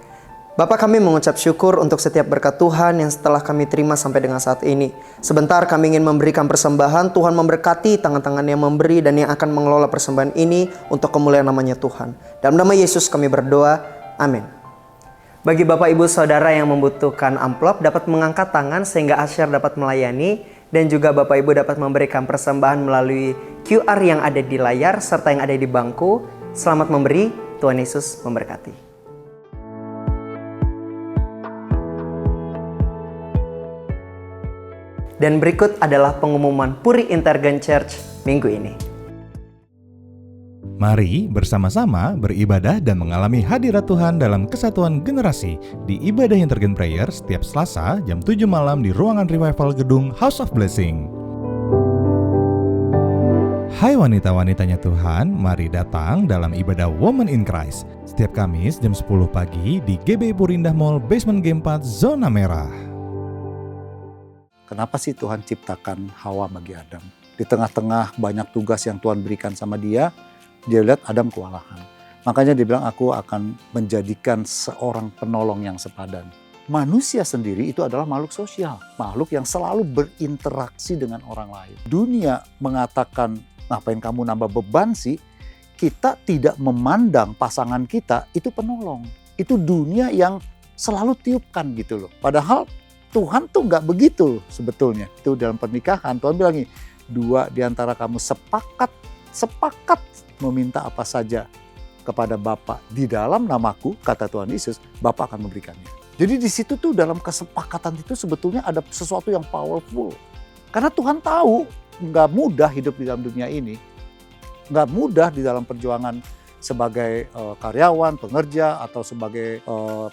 Bapa, kami mengucap syukur untuk setiap berkat Tuhan yang setelah kami terima sampai dengan saat ini. Sebentar kami ingin memberikan persembahan, Tuhan memberkati tangan-tangan yang memberi dan yang akan mengelola persembahan ini untuk kemuliaan namanya Tuhan. Dalam nama Yesus kami berdoa, amin. Bagi Bapak Ibu Saudara yang membutuhkan amplop dapat mengangkat tangan sehingga Asyar dapat melayani, dan juga Bapak Ibu dapat memberikan persembahan melalui QR yang ada di layar serta yang ada di bangku. Selamat memberi, Tuhan Yesus memberkati. Dan berikut adalah pengumuman Puri Intergen Church minggu ini. Mari bersama-sama beribadah dan mengalami hadirat Tuhan dalam kesatuan generasi di Ibadah Intergen Prayer setiap Selasa jam 7 malam di ruangan Revival Gedung House of Blessing. Hai wanita-wanitanya Tuhan, mari datang dalam ibadah Women in Christ setiap Kamis jam 10 pagi di GBI Purindah Mall Basement G4 Zona Merah. Kenapa sih Tuhan ciptakan Hawa bagi Adam? Di tengah-tengah banyak tugas yang Tuhan berikan sama dia lihat Adam kewalahan. Makanya dia bilang, aku akan menjadikan seorang penolong yang sepadan. Manusia sendiri itu adalah makhluk sosial. Makhluk yang selalu berinteraksi dengan orang lain. Dunia mengatakan, ngapain kamu nambah beban sih? Kita tidak memandang pasangan kita itu penolong. Itu dunia yang selalu tiupkan gitu loh. Padahal Tuhan tuh nggak begitu sebetulnya. Itu dalam pernikahan Tuhan bilang gini, 2 di antara kamu sepakat meminta apa saja kepada Bapa di dalam namaku, kata Tuhan Yesus, Bapa akan memberikannya. Jadi di situ tuh dalam kesepakatan itu sebetulnya ada sesuatu yang powerful. Karena Tuhan tahu nggak mudah hidup di dalam dunia ini, nggak mudah di dalam perjuangan sebagai karyawan, pengerja, atau sebagai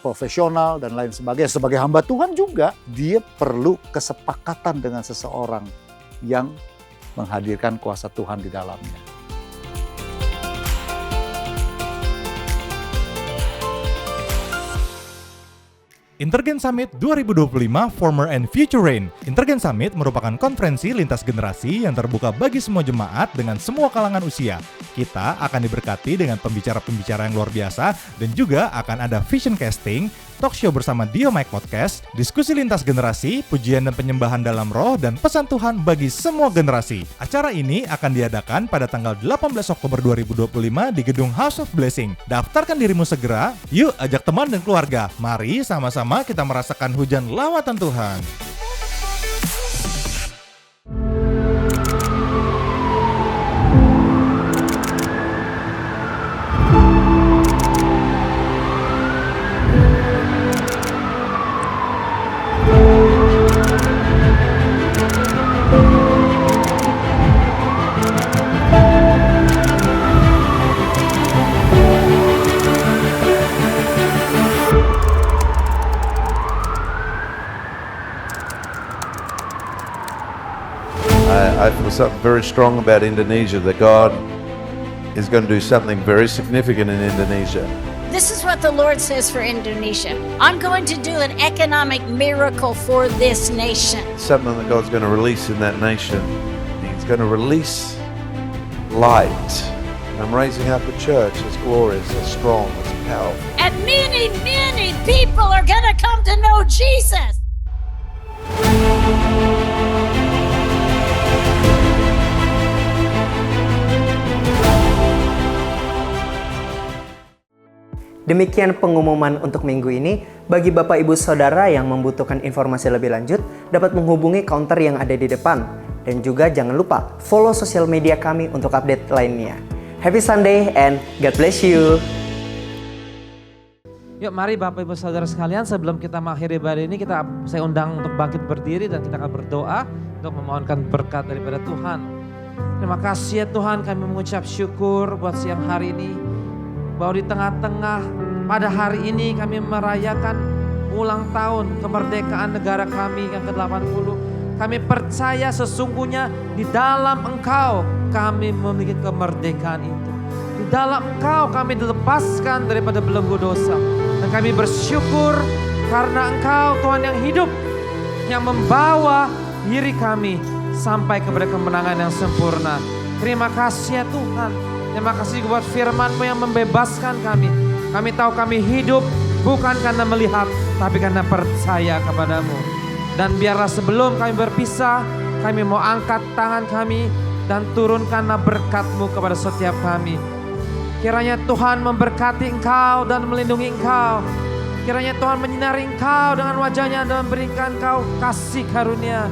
profesional dan lain sebagainya. Sebagai hamba Tuhan juga, dia perlu kesepakatan dengan seseorang yang menghadirkan kuasa Tuhan di dalamnya. Intergen Summit 2025 Former and Future Reign. Intergen Summit merupakan konferensi lintas generasi yang terbuka bagi semua jemaat dengan semua kalangan usia. Kita akan diberkati dengan pembicara-pembicara yang luar biasa dan juga akan ada vision casting, talk show bersama Dio Mike Podcast, diskusi lintas generasi, pujian dan penyembahan dalam roh, dan pesan Tuhan bagi semua generasi. Acara ini akan diadakan pada tanggal 18 Oktober 2025 di Gedung House of Blessing. Daftarkan dirimu segera, yuk ajak teman dan keluarga. Mari sama-sama kita merasakan hujan lawatan Tuhan. I feel something very strong about Indonesia, that God is going to do something very significant in Indonesia. This is what the Lord says for Indonesia. I'm going to do an economic miracle for this nation. Something that God's going to release in that nation. He's going to release light. I'm raising up a church that's glorious, that's strong, that's powerful. And many, many people are going to come to know Jesus. Demikian pengumuman untuk minggu ini. Bagi Bapak Ibu Saudara yang membutuhkan informasi lebih lanjut, dapat menghubungi counter yang ada di depan. Dan juga jangan lupa follow sosial media kami untuk update lainnya. Happy Sunday and God bless you. Yuk mari Bapak Ibu Saudara sekalian, sebelum kita mengakhiri ibadah ini, saya undang untuk bangkit berdiri dan kita akan berdoa untuk memohonkan berkat daripada Tuhan. Terima kasih ya Tuhan, kami mengucap syukur buat siang hari ini. Bahwa di tengah-tengah pada hari ini kami merayakan ulang tahun kemerdekaan negara kami yang ke-80. Kami percaya sesungguhnya di dalam Engkau kami memiliki kemerdekaan itu. Di dalam Engkau kami dilepaskan daripada belenggu dosa. Dan kami bersyukur karena Engkau Tuhan yang hidup, yang membawa diri kami sampai kepada kemenangan yang sempurna. Terima kasih ya Tuhan. Terima kasih buat firman-Mu yang membebaskan kami. Kami tahu kami hidup bukan karena melihat, tapi karena percaya kepada-Mu. Dan biarlah sebelum kami berpisah, kami mau angkat tangan kami dan turunkanlah berkat-Mu kepada setiap kami. Kiranya Tuhan memberkati Engkau dan melindungi Engkau. Kiranya Tuhan menyinari Engkau dengan wajahnya dan memberikan Engkau kasih karunia.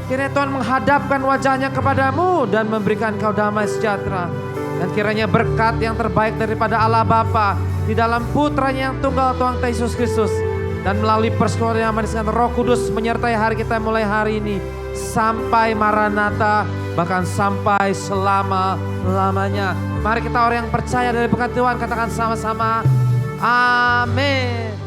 Kiranya Tuhan menghadapkan wajahnya kepadamu dan memberikan Engkau damai sejahtera. Dan kiranya berkat yang terbaik daripada Allah Bapa di dalam putranya yang tunggal Tuhan Yesus Kristus. Dan melalui persekutuan yang manis dengan Roh Kudus menyertai hari kita mulai hari ini. Sampai Maranatha, bahkan sampai selama-lamanya. Mari kita orang yang percaya dari berkat Tuhan katakan sama-sama. Amin.